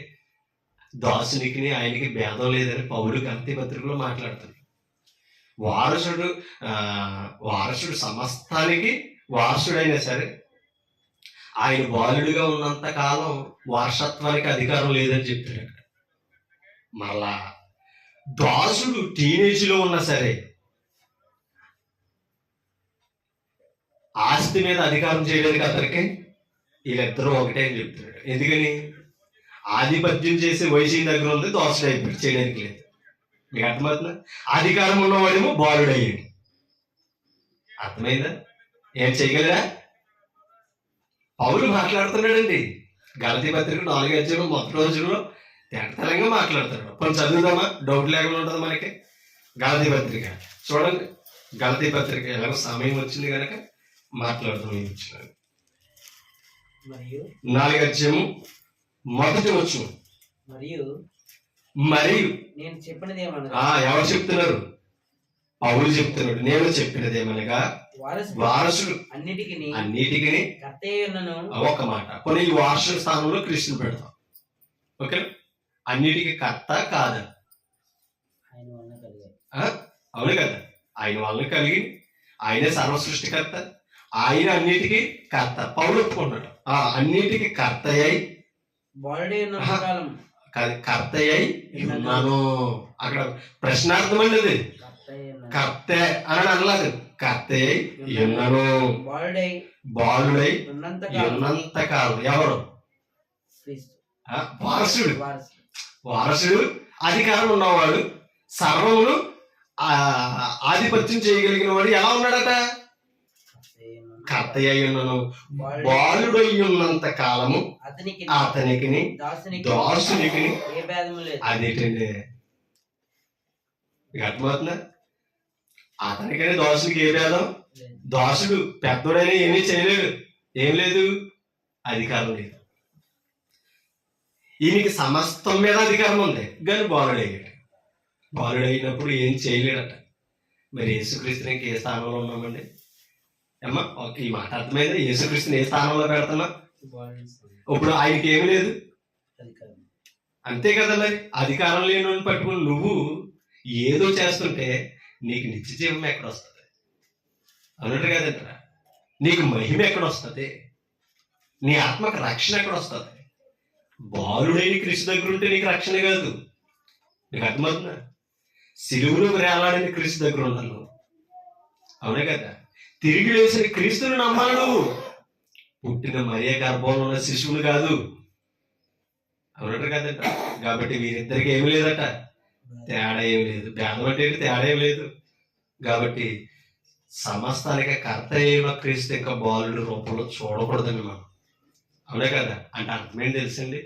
దాసునికి ఆయనకి భేదం లేదని పౌలు గలతీ పత్రికలో మాట్లాడుతున్నాడు. వారసుడు సమస్తానికి వారసుడైనా సరే ఆయన బాలుడిగా ఉన్నంత కాలం వారసత్వానికి అధికారం లేదని చెప్తాడు అక్కడ. మళ్ళా దాసుడు టీనేజ్ లో ఉన్నా సరే ఆస్తి మీద అధికారం చేయడానికి అతనికి వీళ్ళిద్దరూ ఒకటే అని చెప్తున్నాడు. ఎందుకని? ఆధిపత్యం చేసే వయసు దగ్గర ఉంది, దాసుడు అయిపోయి చేయడానికి లేదు. మీకు అర్థమవుతుందా? అధికారం ఉన్నవాడేమో బాలుడు అయ్యాడు. అర్థమైందా? ఏం చేయగలరా? పౌలు మాట్లాడుతున్నాడండి. గలతీ పత్రిక 4వ అధ్యాయం మొదటి రోజుల్లో తెలంగా మాట్లాడుతున్నాడు. కొంచెం చదువుదామా? డౌట్ లేకుండా ఉంటుంది మనకి. గలతీ పత్రిక చూడండి. గలతీ పత్రిక ఎలాగో సమయం వచ్చింది కనుక మాట్లాడుతూ వచ్చినాను. 4వ అధ్యాయం మొదటి వచ్చు. మరియు నేను చెప్పినది ఎవరు చెప్తున్నారు? పౌలు చెప్తున్నాడు. నేను చెప్పినదేమనగా వారసుడు అన్నిటికీ ఒక మాట. కొన్ని ఈ వారసుల స్థానంలో క్రీస్తుని పెడతాం. ఓకే, అన్నిటికీ కర్త కాదా? అవును కదా. ఆయన వలన కలిగి ఆయనే సర్వ సృష్టికర్త, ఆయన అన్నిటికీ కర్త. పౌలు ఒప్పుకున్నాడు. అన్నిటికీ కర్త అయి కర్త అయి ఉన్నాను. అక్కడ ప్రశ్నార్థం అండి అది. కర్త అని అనలేదు, కర్త అయి ఉన్నాను. బాలుడై ఉన్నంత కాలం. ఎవరు? వారసుడు అధికారం ఉన్నవాడు, సర్వమును ఆధిపత్యం చేయగలిగిన వాడు ఎలా ఉన్నాడట? కర్త అయి ఉన్నాను. బాలుడై ఉన్నంత కాలము అతనికి దాసునికి అదేంటండి? అర్థమవుతుందా? అతనికైనా దాసునికి ఏ భేదం? దాసుడు పెద్దోడైనా ఏమీ చేయలేడు. ఏం లేదు, అధికారం లేదు. ఈయనకి సమస్తం మీద అధికారం ఉంది, కానీ బాలుడయ్యాడు. బాలుడైనప్పుడు ఏం చేయలేడట. మరి యేసుక్రీస్తుని ఇంక ఏ స్థానంలో ఉన్నామండి? అమ్మా ఈ మాట అర్థమైంది. యేసుక్రీస్తుని ఏ స్థానంలో పెడుతున్నా? ఇప్పుడు ఆయనకి ఏమి లేదు, అంతే కదా. మరి అధికారం లేని పట్టుకుని నువ్వు ఏదో చేస్తుంటే నీకు నిత్య జీవం ఎక్కడ వస్తుంది? అన్నట్టు కదంటారా? నీకు మహిమ ఎక్కడ వస్తుంది? నీ ఆత్మకు రక్షణ ఎక్కడ వస్తుంది? బాలుడైన క్రీస్తు దగ్గర ఉంటే నీకు రక్షణ కాదు. నీకు అర్థమవుతుందా? సిలువులో వేలాడిన క్రీస్తు దగ్గర ఉన్నాను, అవునే కదా. తిరిగి లేచిన క్రీస్తుని నమ్మాలి నువ్వు. పుట్టిన మరియ గర్భంలో ఉన్న శిశువులు కాదు, అవునట్టు కదట. కాబట్టి వీరిద్దరికి ఏమి లేదట, తేడా ఏమి లేదు. భేదం అంటే తేడా ఏమి లేదు. కాబట్టి సమస్తానికి కర్త అయిన క్రీస్తు ఇంకా బాలుడి రూపంలో చూడకూడదండి మనం, అవునే కదా. అంటే అర్థమేంటి తెలుసండి?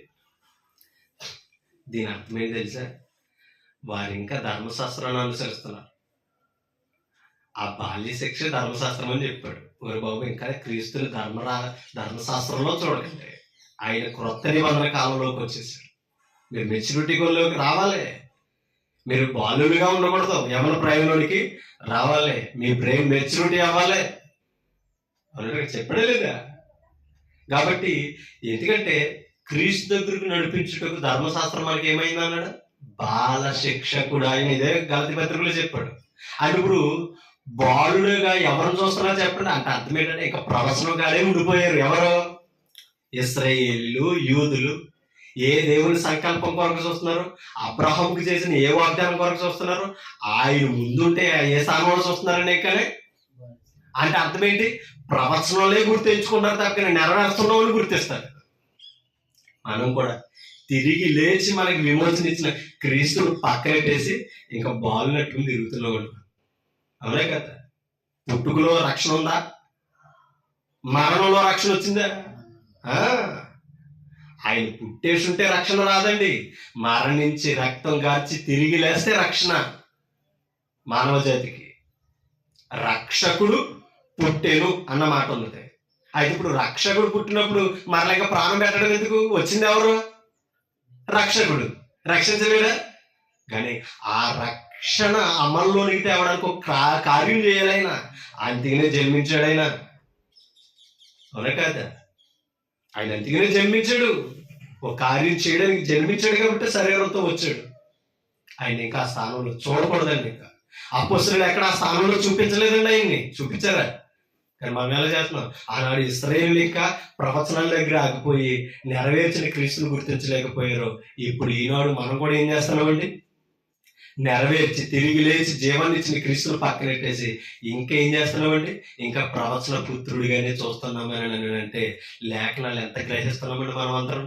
దీని అర్థమేంటి తెలుసా? వారు ఇంకా ధర్మశాస్త్రాన్ని అనుసరిస్తున్నారు. ఆ బాల్య శిక్ష ధర్మశాస్త్రం అని చెప్పాడు. ఓరి బాబు, ఇంకా క్రీస్తుని ధర్మశాస్త్రంలో చూడకండి. ఆయన క్రొత్త నిబంధన కాలంలోకి వచ్చేసాడు. మీరు మెచ్యూరిటీ గోల్లోకి రావాలి. మీరు బాలుడిగా ఉండకూడదు, యవన ప్రాయంలోనికి రావాలి. మీ బ్రెయిన్ మెచ్యూరిటీ అవ్వాలి. అన్నట్టుగా చెప్పడే లేదా? కాబట్టి ఎందుకంటే క్రీస్తు దగ్గరకు నడిపించుటకు ధర్మశాస్త్రం మనకి ఏమైంది అన్నాడు? బాల శిక్షకుడు. ఆయన ఇదే గలతీ పత్రికలో చెప్పాడు. అంటే ఇప్పుడు బాలుడుగా ఎవరిని చూస్తున్నా చెప్పండి. అంటే అర్థం ఏంటంటే ఇక ప్రవచనం కాడే ఉండిపోయారు. ఎవరు? ఇశ్రాయేలీయులు, యూదులు. ఏ దేవుని సంకల్పం కొరకు చూస్తున్నారు? అబ్రహాంకి చేసిన ఏ వాగ్దానం కొరకు చూస్తున్నారు? ఆయన ముందుంటే ఏ స్థానంలో చూస్తున్నారని కానీ. అంటే అర్థం ఏంటి? ప్రవచనంలో గుర్తించుకున్నారు తప్ప నెరవేరుస్తున్నామని గుర్తిస్తారు. మనం కూడా తిరిగి లేచి మనకి విమోచన ఇచ్చిన క్రీస్తును పక్కనెట్టేసి ఇంకా బాలునట్టుకుని తిరుగుతూనే ఉంటాం, అవునే కదా. పుట్టుకలో రక్షణ ఉందా? మరణంలో రక్షణ వచ్చిందా? ఆయన పుట్టేసుంటే రక్షణ రాదండి. మరణించి రక్తం గార్చి తిరిగి లేస్తే రక్షణ. మానవ జాతికి రక్షకుడు పుట్టేను అన్న మాట ఉన్నది. అయితే ఇప్పుడు రక్షకుడు పుట్టినప్పుడు మరలా ఇంకా ప్రాణం పెట్టడం ఎందుకు? వచ్చింది ఎవరు? రక్షకుడు. రక్షించలేడా? కానీ ఆ రక్షణ అమల్లోనికి తేవడానికి ఒక కార్యం చేయాలైనా. అందుకనే జన్మించాడైనా, అవునా కదా. ఆయన అందుకనే జన్మించాడు, ఒక కార్యం చేయడానికి జన్మించాడు కాబట్టి శరీరంతో వచ్చాడు. ఆయన ఇంకా ఆ స్థానంలో చూడకూడదండి. ఇంకా అపొస్తలులు ఎక్కడ ఆ స్థానంలో చూపించలేదండి. ఆయన్ని చూపించారా? కానీ మనం ఎలా చేస్తున్నాం? ఆనాడు ఇశ్రాయేలు ఇంకా ప్రవచనాల దగ్గర ఆగిపోయి నెరవేర్చిన క్రీస్తుని గుర్తించలేకపోయారు. ఇప్పుడు ఈనాడు మనం కూడా ఏం చేస్తున్నామండి? నెరవేర్చి తిరిగి లేచి జీవాన్ని ఇచ్చిన క్రీస్తుని పక్కనెట్టేసి ఇంకేం చేస్తున్నామండి? ఇంకా ప్రవచన పుత్రుడిగానే చూస్తున్నామని అంటే లేఖనాలు ఎంత గ్రహిస్తున్నామండి మనం అందరం,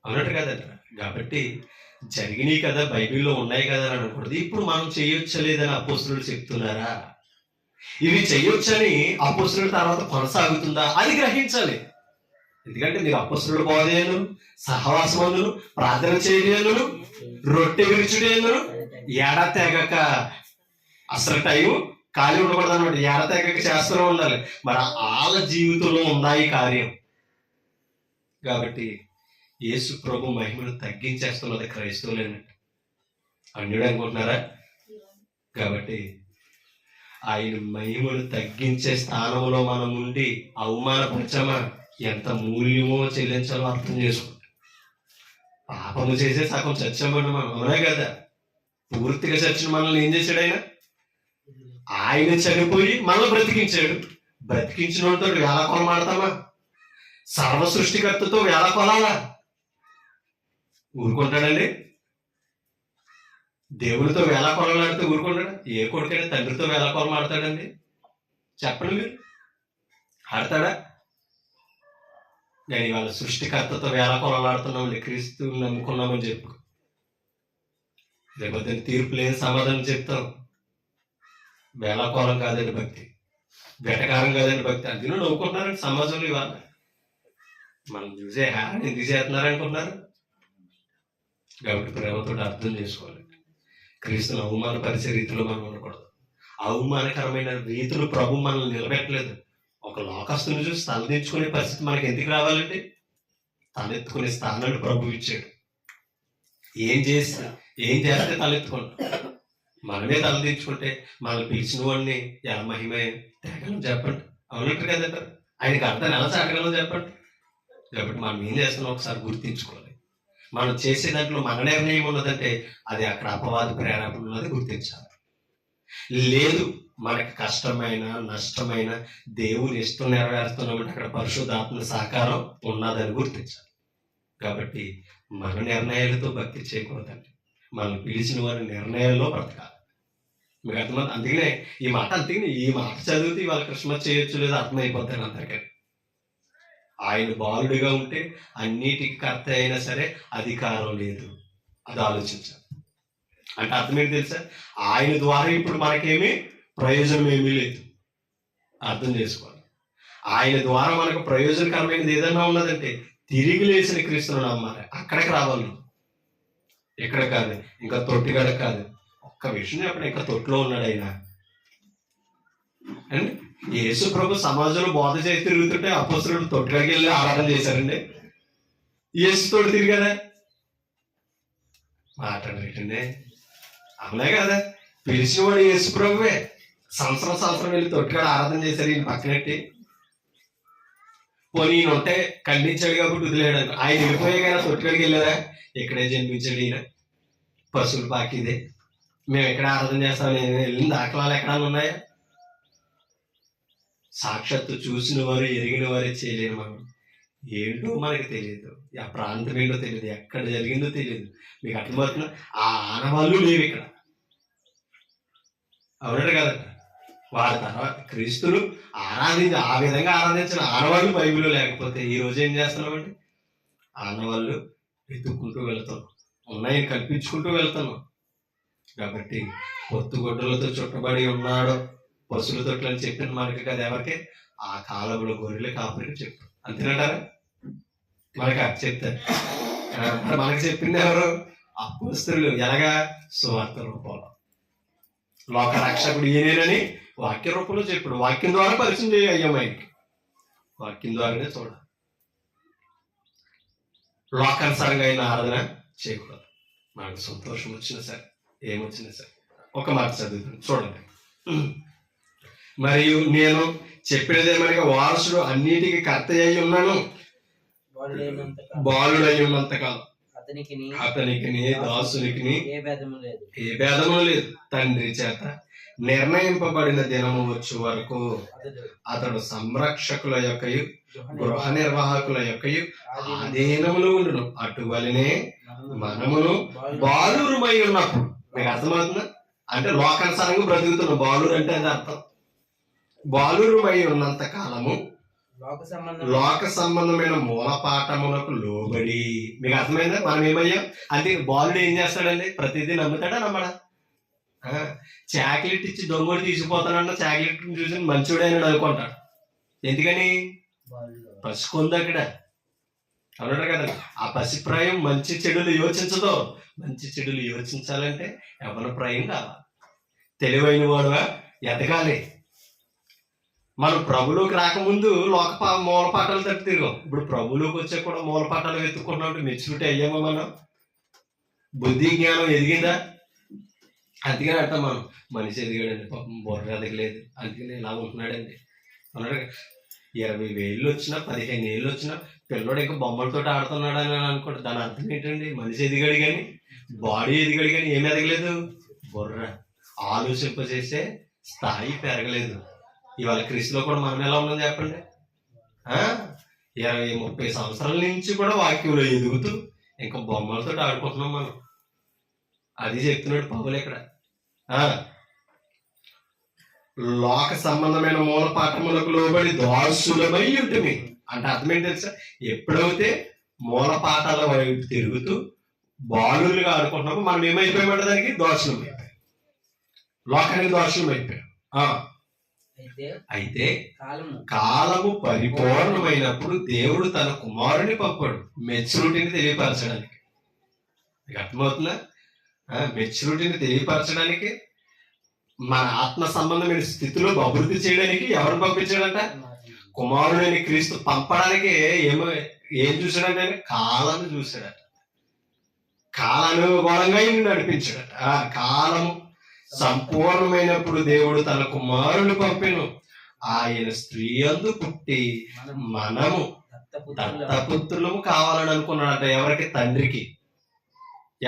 అన్నట్టు కదంట. కాబట్టి జరిగినాయి కదా, బైబిల్లో ఉన్నాయి కదా అని అనకూడదు. ఇప్పుడు మనం చేయొచ్చలేదని అపోస్తలులు చెప్తున్నారా? ఇవి చేయొచ్చని అపోస్తలుల తర్వాత కొనసాగుతుందా? అది గ్రహించాలి. ఎందుకంటే మీరు అపోస్తలుల బోధేయను, సహవాసమందును, ప్రార్థన చేయను, రొట్టె విరుచుడేను, ఏడా తెగక అసలు టైం ఖాళీ ఉండకూడదు అనమాట. ఏడా తెగక చేస్తూనే ఉండాలి. మరి వాళ్ళ జీవితంలో ఉందా ఈ కార్యం? కాబట్టి యేసు ప్రభు మహిమను తగ్గించేస్తున్నది క్రైస్తవులేనండి. అన్యుడు అనుకుంటున్నారా? కాబట్టి ఆయన మహిమను తగ్గించే స్థానంలో మనం ఉండి అవమానపరచమా, ఎంత మూల్యమో చెల్లించాలో అర్థం చేసుకోండి. పాపము చేసే సగం చచ్చామని మనం, అవునా కదా. పూర్తిగా చచ్చిన మనల్ని ఏం చేశాడు ఆయన? ఆయన చనిపోయి మనల్ని బ్రతికించాడు. బ్రతికించిన వాళ్ళతో వేళాకోలం ఆడతామా? సర్వ సృష్టికర్తతో వేళాకోలాలా? ఊరుకుంటాడండి? దేవుడితో వేళాకోలం ఆడితే ఊరుకుంటాడు? ఏ కొడుకైనా తండ్రితో వేళాకోలం ఆడతాడండి? చెప్పండి మీరు, ఆడతాడా? కానీ వాళ్ళ సృష్టికర్తతో వేళాకోలం ఆడుతున్నామండి. క్రీస్తుని నమ్ముకున్నామని చెప్పు, లేకపోతే తీర్పు లేని సమాధానం చెప్తాం. వేళాకోలం కాదండి భక్తి, వెటకారం కాదండి భక్తి. అందులో నవ్వుకుంటున్నారండి సమాజంలో. ఇవాళ మనం చూసే ఎందుకు చేస్తున్నారనుకుంటున్నారు? కాబట్టి ప్రేమతో అర్థం చేసుకోవాలి. క్రీస్తుని అవమానపరిచే రీతిలో మనం ఉండకూడదు. అవమానకరమైన రీతులు ప్రభు మనల్ని నిలబెట్టలేదు. ఒక లోకస్తుని చూసి తలదించుకునే పరిస్థితి మనకి ఎందుకు రావాలండి? తలెత్తుకునే స్థానాన్ని ప్రభు ఇచ్చాడు. ఏం చేస్తే తలెత్తుకుంటాం? మనమే తలదించుకుంటే మనల్ని పిలిచిన వాడిని ఎలా మహిమ తేగలం చెప్పండి. అవునంటారు కదంటారు. ఆయనకి అర్థాన్ని ఎలా చాటగలం చెప్పండి. కాబట్టి మనం ఏం చేస్తున్నాం ఒకసారి గుర్తించుకోవాలి. మనం చేసే దాంట్లో మన నిర్ణయం ఉన్నదంటే అది అక్కడ అపవాద ప్రేరేపణ ఉన్నది గుర్తించాలి. లేదు మనకి కష్టమైన నష్టమైన దేవుని ఇష్టం నెరవేరుస్తున్నామంటే అక్కడ పరిశుద్ధాత్మ సహకారం ఉన్నదని గుర్తించాలి. కాబట్టి మన నిర్ణయాలతో భక్తి చేయకూడదండి. మనం పిలిచిన వారి నిర్ణయాల్లో బ్రతకాలి. మీకు అర్థం. అందుకనే ఈ మాట చదివితే ఇవాళ క్రిస్మస్ చేయొచ్చు లేదా అర్థమైపోతాను అందరికీ. ఆయన బాలుడిగా ఉంటే అన్నిటికీ కర్త అయినా సరే అధికారం లేదు. అది ఆలోచించాలి. అంటే అర్థం ఏంటి తెలుసా? ఆయన ద్వారా ఇప్పుడు మనకేమీ ప్రయోజనం ఏమీ లేదు. అర్థం చేసుకోవాలి. ఆయన ద్వారా మనకు ప్రయోజనకరమైనది ఏదన్నా ఉన్నదంటే తిరిగి లేచిన క్రీస్తును నమ్మాలి. అక్కడికి రావాలి. ఎక్కడ కాదు, ఇంకా తొట్టిగడ కాదు. ఒక్క విషయం చెప్పండి, ఇంకా తొట్టులో ఉన్నాడు ఆయన అండి. యేసు ప్రభు సమాజంలో బోధ చేసి తిరుగుతుంటే అపోస్తలుడు తొట్టుగడికి వెళ్ళి ఆరాధన చేశారండి. యేసు తోడు తిరిగారా? మాట్లాడేటండి. అవునే కదా, పిలిచిన వాడు యేసు ప్రభువే. సంవత్సరం వెళ్ళి తొట్టుగడ ఆరాధన చేశారు ఈయన పక్కనెట్టి. పోనీ ఈయన ఉంటే ఖండించాడు కాబట్టి వదిలేడు. ఆయన వెళ్ళిపోయాక తొట్టుగడికి వెళ్ళారా? ఇక్కడే జన్మించాడు ఈయన, పశువులు పాకిదే. మేము ఎక్కడ ఆరాధన చేస్తామని వెళ్ళిన దాఖలాలు ఎక్కడ ఉన్నాయా? సాక్షాత్తు చూసిన వారు ఎరిగిన వారే చేయలేని మనం ఏంటో మనకి తెలియదు. ఆ ప్రాంతం ఏంటో తెలియదు, ఎక్కడ జరిగిందో తెలియదు. మీకు అర్థమవుతున్నా? ఆ ఆనవాళ్ళు లేవు ఇక్కడ. అవునట్టు కదంట. వారి తర్వాత క్రీస్తులు ఆ విధంగా ఆరాధించిన ఆనవాళ్ళు బైబిల్లో లేకపోతే ఈ రోజు ఏం చేస్తున్నామండి? ఆనవాళ్ళు వెతుక్కుంటూ వెళ్తాం, ఉన్నాయని కల్పించుకుంటూ వెళ్తున్నాం. కాబట్టి పొత్తుగొడ్డలతో చుట్టబడి ఉన్నాడు పశువుల తొట్లు అని చెప్పిన మనకి కదా ఎవరికి? ఆ కాలంలో గొర్రెల కాపురికి చెప్పారు. అంతేనంటారా? మనకి చెప్తారు. మనకి చెప్పింది ఎవరు? అపోస్తలులు. ఎలాగా? సువార్త రూపంలో. లోక రక్షకుడు ఈయనేనని వాక్య రూపంలో చెప్పాడు. వాక్యం ద్వారా పరిచయం చేయాలి. ఆయనకి వాక్యం ద్వారానే చూడాలి. లోకానుసారంగా అయిన ఆరాధన చేయకూడదు. మనకు సంతోషం వచ్చినా సరే, ఏమొచ్చినా సరే. ఒక మాట చదువుతాను చూడండి. మరియు నేను చెప్పినదేమనగా వారసుడు అన్నిటికీ కర్త అయి ఉన్నాను. బాలుడు అయి ఉన్నంత కాలం అతనికి దాసునికి ఏ భేదము లేదు. తండ్రి చేత నిర్ణయింపబడిన దినము వచ్చే వరకు అతడు సంరక్షకుల యొక్క గృహ నిర్వాహకుల యొక్క అధీనములు ఉండును. అటువలనే మనమును బాలురుమై ఉన్నప్పుడు. మీకు అర్థమవుతుందా? అంటే లోకానుసారంగా బ్రతుకుతున్నాం. బాలురు అంటే అది అర్థం. బాలురుమై ఉన్నంత కాలము లోక సంబంధమైన మూలపాఠములకు లోబడి. మీకు అర్థమైందా? మనం ఏమయ్యాం అంటే బాలుడు ఏం చేస్తాడండి? ప్రతిదీ నమ్ముతాడా నమ్మడా? చాక్లెట్ ఇచ్చి దొంగడు తీసుకుపోతానన్న చాక్లెట్ చూసి మంచోడైనా అనుకుంటాడు. ఎందుకని? పసుకుంది అక్కడ. అవునంటారు కదా. ఆ పసిప్రాయం మంచి చెడులు యోచించదు. మంచి చెడులు యోచించాలంటే యవ్వన ప్రాయం కావాలి. తెలివైన వాడుగా ఎదగాలి. మనం ప్రభులోకి రాకముందు మూలపాఠాలు తప్పి తిరిగాం. ఇప్పుడు ప్రభులోకి వచ్చే కూడా మూలపాఠాలు వెతుక్కుంటాం. అంటే మెచ్యూరిటీ అయ్యామా? మనం బుద్ధి జ్ఞానం ఎదిగిందా? అందుకని అంటాం మనం మనిషి ఎదిగాడండి, పాపం బుర్ర ఎదగలేదు, అందుకని ఇలా ఉంటున్నాడండి. అన్నాడు. 20,000 వచ్చినా 15 ఏళ్ళు వచ్చినా పిల్లడు ఇంకా బొమ్మలతో ఆడుతున్నాడు అని అనుకోండి. దాని అర్థం ఏంటండి? మనిషి ఎదిగాడు కానీ, బాడీ ఎదిగాడు కానీ ఏమి ఎదగలేదు? బుర్ర ఆలోచింపజేసే స్థాయి పెరగలేదు. ఇవాళ క్రీస్తులో కూడా మనం ఎలా ఉన్నాం చెప్పండి? 20-30 సంవత్సరాల నుంచి కూడా వాక్యంలో ఎదుగుతూ ఇంకా బొమ్మలతో ఆడుకుంటున్నాం మనం. అది చెప్తున్నాడు పౌలు ఇక్కడ. లోక సంబంధమైన మూల పాఠములకు లోబడి దాసులమై ఉంటుంది. అంటే అర్థం ఏంటి తెలుసా? ఎప్పుడైతే మూల పాఠాల వైపు తిరుగుతూ బాలులుగా ఆడుకుంటున్నామో మనం ఏమైపోయామంట? దానికి దోషం అయిపోయాం, లోకానికి దోషం అయిపోయాం. అయితే కాలము పరిపూర్ణమైనప్పుడు దేవుడు తన కుమారుని పంపాడు మెచ్యూరిటీని తెలియపరచడానికి. అర్థమవుతుందా? మెచ్యూరిటీని తెలియపరచడానికి, మన ఆత్మ సంబంధమైన స్థితిలో అభివృద్ధి చేయడానికి ఎవరు పంపించాడంట? కుమారుడని క్రీస్తు పంపడానికి ఏం చూశాడంటే కాలాన్ని చూశాడట. కాలానుగుణంగా నడిపించాడట. కాలము సంపూర్ణమైనప్పుడు దేవుడు తన కుమారుని పంపెను. ఆయన స్త్రీ యందు పుట్టి మనము దత్తపుత్రులము కావాలని అనుకున్నాడట. ఎవరికి? తండ్రికి.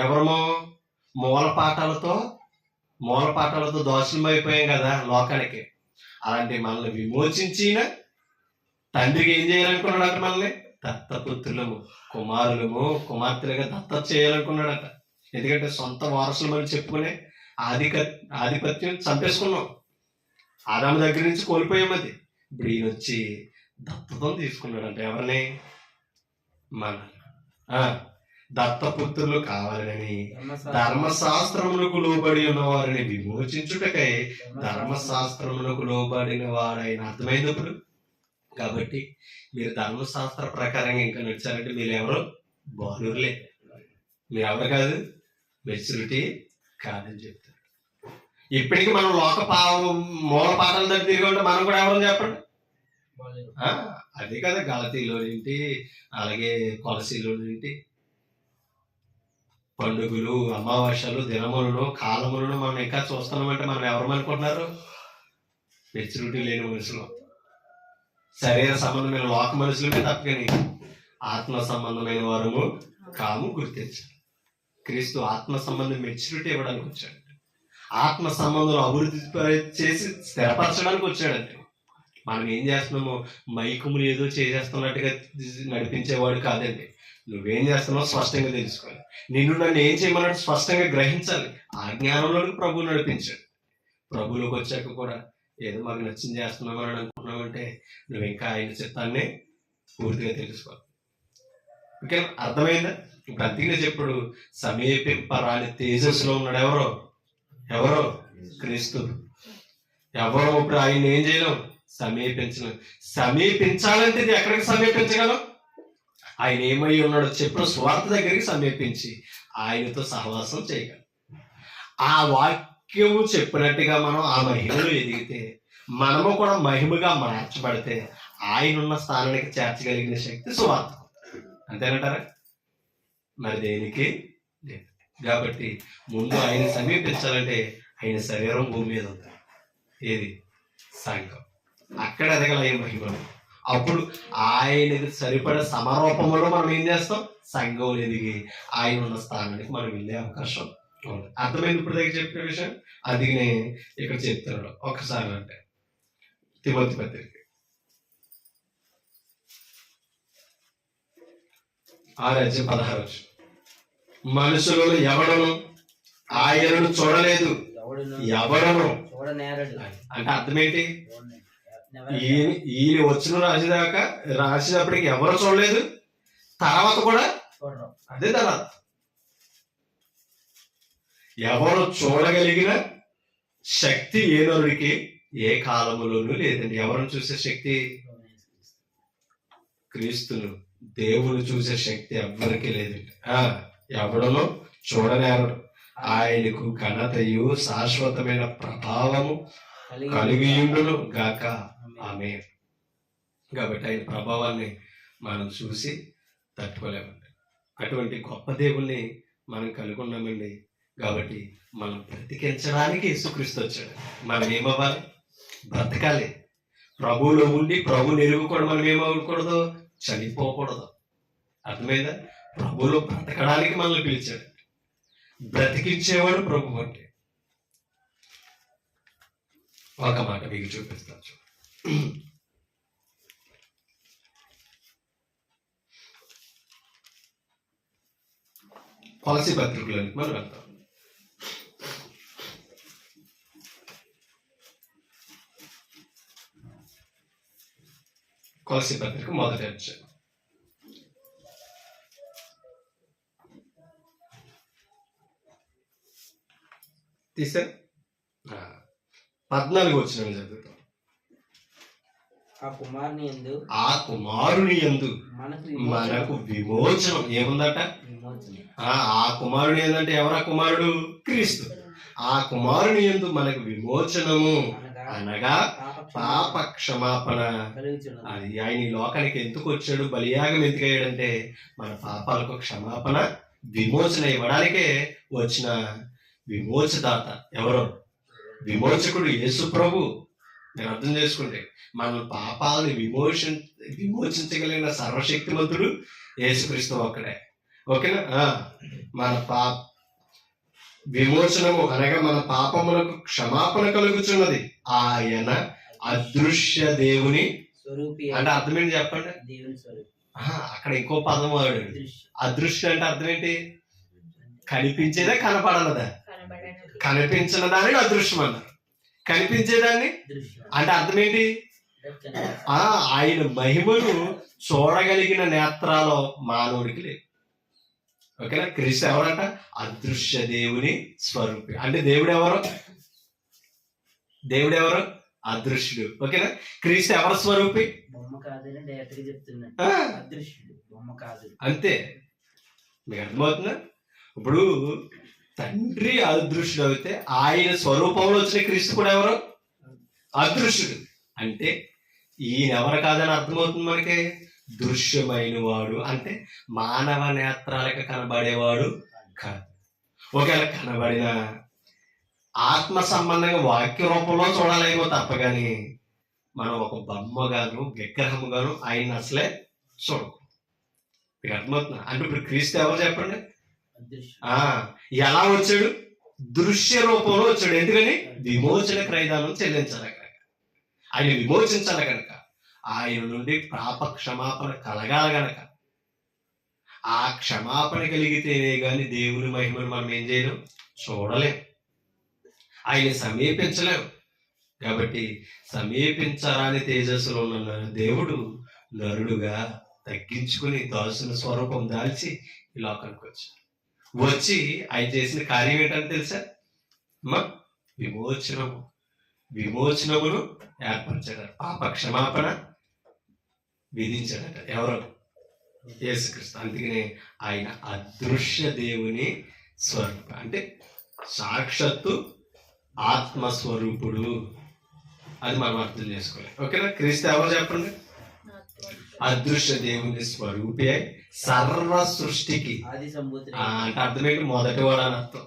ఎవరమో మూలపాఠాలతో దోషులం అయిపోయాం కదా లోకానికి. అలాంటి మనల్ని విమోచించిన తండ్రికి ఏం చేయాలనుకున్నాడట? మనల్ని దత్తపుత్రులము, కుమారులము, కుమార్తెలుగా దత్తత చేయాలనుకున్నాడట. ఎందుకంటే సొంత వారసులు మనం చెప్పుకునే ఆధిపత్యం చంపేసుకున్నాం. ఆదాము దగ్గర నుంచి కోల్పోయాం. అది ఇప్పుడు ఈయన వచ్చి దత్తతం తీసుకున్నాడంట. ఎవరిని? మన దత్తపుత్రులు కావాలని ధర్మశాస్త్రములకు లోబడి ఉన్న వారిని విమోచించుటకై ధర్మశాస్త్రములకు లోబడిన వారైన అర్థమైనప్పుడు. కాబట్టి మీరు ధర్మశాస్త్ర ప్రకారంగా ఇంకా నడిచారంటే మీరు ఎవరు? బాలురులే. మీరు ఎవరు కాదు, మెచ్యూరిటీ కాదని చెప్తారు. ఇప్పటికీ మనం మూల పాఠాల దగ్గర తిరిగి ఉంటే మనం కూడా ఎవరని చెప్పండి. అదే కదా గలతీలో ఏంటి, అలాగే కొలసీలో ఏంటి, పండుగలు, అమావాస్యలు, దినములను, కాలములను మనం ఇంకా చూస్తున్నామంటే మనం ఎవరు అనుకుంటున్నారు? మెచ్యూరిటీ లేని మనుషులు, శరీర సంబంధమైన లోక మనుషులమే తప్పని ఆత్మ సంబంధమైన వారము కాము గుర్తించారు. క్రీస్తు ఆత్మ సంబంధం మెచ్యూరిటీ ఇవ్వడానికి వచ్చాడు. ఆత్మ సంబంధంలో అభివృద్ధి చేసి స్థిరపరచడానికి వచ్చాడంటే. మనం ఏం చేస్తున్నామో మైకుములు ఏదో చేసేస్తున్నట్టుగా నడిపించేవాడు కాదండి. నువ్వేం చేస్తున్నావు స్పష్టంగా తెలుసుకోవాలి. నన్ను ఏం చేయమన్నాడు స్పష్టంగా గ్రహించాలి. ఆ జ్ఞానంలోకి ప్రభువు నడిపించాడు. ప్రభువులోకి వచ్చాక కూడా ఏదో మాకు నచ్చింది చేస్తున్నామని అనుకుంటున్నామంటే నువ్వు ఇంకా ఆయన చిత్తాన్ని పూర్తిగా తెలుసుకోవాలి. ఓకే, అర్థమైందా? ఇప్పుడు అంతగా చెప్పుడు సమీపింపరాని తేజస్సులో ఉన్నాడు. ఎవరో క్రీస్తు. ఎవరో ఇప్పుడు ఆయన ఏం చేయలేం, సమీపించాలంటే ఇది ఎక్కడికి సమీపించగలం? ఆయన ఏమై ఉన్నాడో చెప్పిన స్వార్థ దగ్గరికి సమీపించి ఆయనతో సహవాసం చేయగలం. ఆ వాక్యము చెప్పినట్టుగా మనం ఆ మహిమలో ఎదిగితే మనము కూడా మహిమగా మార్చబడితే ఆయన ఉన్న స్థానానికి చేర్చగలిగిన శక్తి స్వార్థ. అంతేనంటారా? మరి దేనికి లేదు. కాబట్టి ముందు ఆయన సమీపించాలంటే ఆయన శరీరం భూమి మీద ఉంది. ఏది? సంఘం. అక్కడ ఎదగల ఆయన మహిమలు. అప్పుడు ఆయనకి సరిపడే సమరూపంలో మనం ఏం చేస్తాం? సంఘం ఎదిగి ఆయన ఉన్న స్థానానికి మనం వెళ్ళే అవకాశం ఉంది. అర్థమైంది ఇప్పుడు దగ్గర చెప్పిన విషయం? అది ఇక్కడ చెప్తున్నాడు. ఒకసారి అంటే తిమోతి పత్రిక 6:16 మనుషులలో ఎవడను ఆయనను చూడలేదు, ఎవడను అంటే అర్థమేంటి? ఈయన వచ్చిన రాసేటప్పటికి ఎవరు చూడలేదు, తర్వాత కూడా అదే తర్వాత ఎవరు చూడగలిగిన శక్తి ఏ నరుడికి ఏ కాలములోనూ లేదండి. ఎవరిని చూసే శక్తి? క్రీస్తును, దేవుని చూసే శక్తి ఎవ్వరికి లేదండి. ఎవడనో చూడలేరు. ఆయనకు ఘనతయు శాశ్వతమైన ప్రభావము కలిగియుండును గాక. ఆమె. కాబట్టి ఆయన ప్రభావాన్ని మనం చూసి తట్టుకోలేమండి. అటువంటి గొప్ప దేవుణ్ణి మనం కలిగి ఉన్నామండి. కాబట్టి మనం బ్రతికించడానికి యేసుక్రీస్తు వచ్చాడు. మనం ఏమవ్వాలి? బ్రతకాలి. ప్రభువులో ఉండి ప్రభుని ఎరుగు కూడా మనం ఏమవ్వకూడదు? చనిపోకూడదు. అర్థమైందా? ప్రభువులో బ్రతకడానికి మనల్ని పిలిచాడు. బ్రతికించేవాడు ప్రభు. అంటే ఒక మాట మీకు చూపిస్తాను. కొలసీ పత్రికలోనికి మనం వెళ్తాం. కొలసీ పత్రిక 1వ అధ్యాయం. తీసా 14 వచనం చదువుతాం. ఆ కుమారుని యందు మనకు విమోచనం ఏముందట? ఆ కుమారుని ఏందంటే ఎవరా కుమారుడు? క్రీస్తు. ఆ కుమారుని యందు మనకు విమోచనము అనగా పాప క్షమాపణ. అది ఆయన ఈ లోకానికి ఎందుకు వచ్చాడు, బలియాగం ఎందుకు అయ్యాడంటే మన పాపాలకు క్షమాపణ, విమోచన ఇవ్వడానికే వచ్చిన విమోచదాత. ఎవరో? విమోచకుడు యేసు ప్రభు. మీరు అర్థం చేసుకుంటే మన పాపాలను విమోచించగలిగిన సర్వశక్తిమంతుడు యేసుక్రీస్తు ఒక్కడే. ఓకేనా? మన విమోచనము అనగా మన పాపములకు క్షమాపణ కలుగుచున్నది ఆయన అదృశ్య దేవుని స్వరూపి. అంటే అర్థం ఏంటి చెప్పండి? దేవుని స్వరూపి. అక్కడ ఇంకో పదం వాడాడు. అదృశ్యం అంటే అర్థం ఏంటి? కనిపించేదా కనపడనదా? కనిపించిన దాన్ని అదృశ్యం అన్నారు. కనిపించేదాన్ని అంటే అర్థం ఏంటి? ఆయన మహిమను చూడగలిగిన నేత్రాలు మానవుడికి లేదు. ఓకేనా? క్రీస్తు ఎవరంట? అదృశ్య దేవుని స్వరూపి. అంటే దేవుడు ఎవరు? అదృశ్యుడు. ఓకేనా? క్రీస్తు ఎవరి స్వరూపి? బొమ్మ కాదని డైరెక్ట్ గా చెప్తున్నాడు. అదృశ్యుడు, బొమ్మ కాదు. అంతే. మీకు అర్థమవుతుందా? ఇప్పుడు తండ్రి అదృశ్యుడు అయితే ఆయన స్వరూపంలో వచ్చిన క్రీస్తు కూడా ఎవరు? అదృశ్యుడు. అంటే ఈయన ఎవరు కాదని అర్థమవుతుంది మనకి. దృశ్యమైన వాడు అంటే మానవ నేత్రాలకు కనబడేవాడు కాదు. ఒకవేళ కనబడిన ఆత్మ సంబంధంగా వాక్య రూపంలో చూడాలేమో తప్ప కానీ మనం ఒక బొమ్మగాను విగ్రహముగాను ఆయన అసలే చూడకు. మీకు అర్థమవుతున్నా? అంటే ఇప్పుడు క్రీస్తు ఎవరు చెప్పండి? ఎలా వచ్చాడు? దృశ్య రూపంలో వచ్చాడు. ఎందుకని? విమోచన క్రయదానం చెల్లించాలి కనుక, ఆయన విమోచించాలి కనుక, ఆయన నుండి పాప క్షమాపణ కలగాలి గనక. ఆ క్షమాపణ కలిగితేనే గాని దేవుని మహిమను మనం ఏం చేయలేం, చూడలేం, ఆయన సమీపించలేం. కాబట్టి సమీపించరాని తేజస్సులో ఉన్న దేవుడు నరుడుగా తగ్గించుకుని దాసుని స్వరూపం దాల్చి ఈ లోకానికి వచ్చి ఆయన చేసిన కార్యం ఏంటని తెలుసా? విమోచనమును ఏర్పరచాడు, పాప క్షమాపణ విధించాడట. ఎవరు? యేసుక్రీస్తు. అందుకనే ఆయన అదృశ్య దేవుని స్వరూపం అంటే సాక్షాత్తు ఆత్మస్వరూపుడు. అది మనం అర్థం చేసుకోవాలి. ఓకేనా? క్రీస్తు ఎవరు చెప్పండి? అదృశ్య దేవుని స్వరూపి అయి సర్వ సృష్టికి అంటే అర్థమేంటి? మొదటి వాడు అని అర్థం.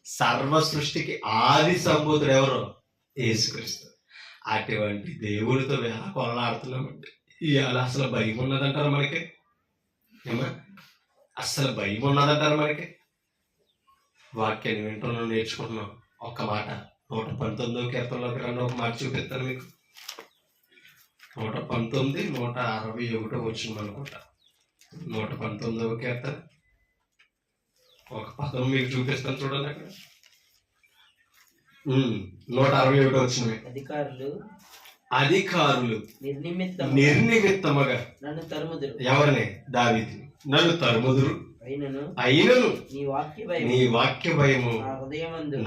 సర్వ సృష్టికి ఆది సంభూతుడు ఎవరు? యేసుక్రీస్తు. అటువంటి దేవుడితో వేళ కొనలాడుతున్నామండి. ఇవాళ అసలు భయం ఉన్నదంటారు మనకి? ఏమా అసలు భయం ఉన్నదంటారు మనకి? వాక్యాన్ని వింటున్నాం, నేర్చుకుంటున్నాం. ఒక్క మాట 119వ కీర్తనలోకి రండి, ఒక మాట చూపిస్తాను మీకు. 119, 161 వచ్చింది అనుకుంటా. 119వ కీర్తన ఒక పదం మీకు చూపిస్తాను చూడండి. అక్కడ 161 వచ్చింది. అధికారులు నిర్నిమిత్తముగా నన్ను తరుముదురు. ఎవరిని? దావీదుని. నన్ను తరుముదురు అయినను నీ వాక్య భయము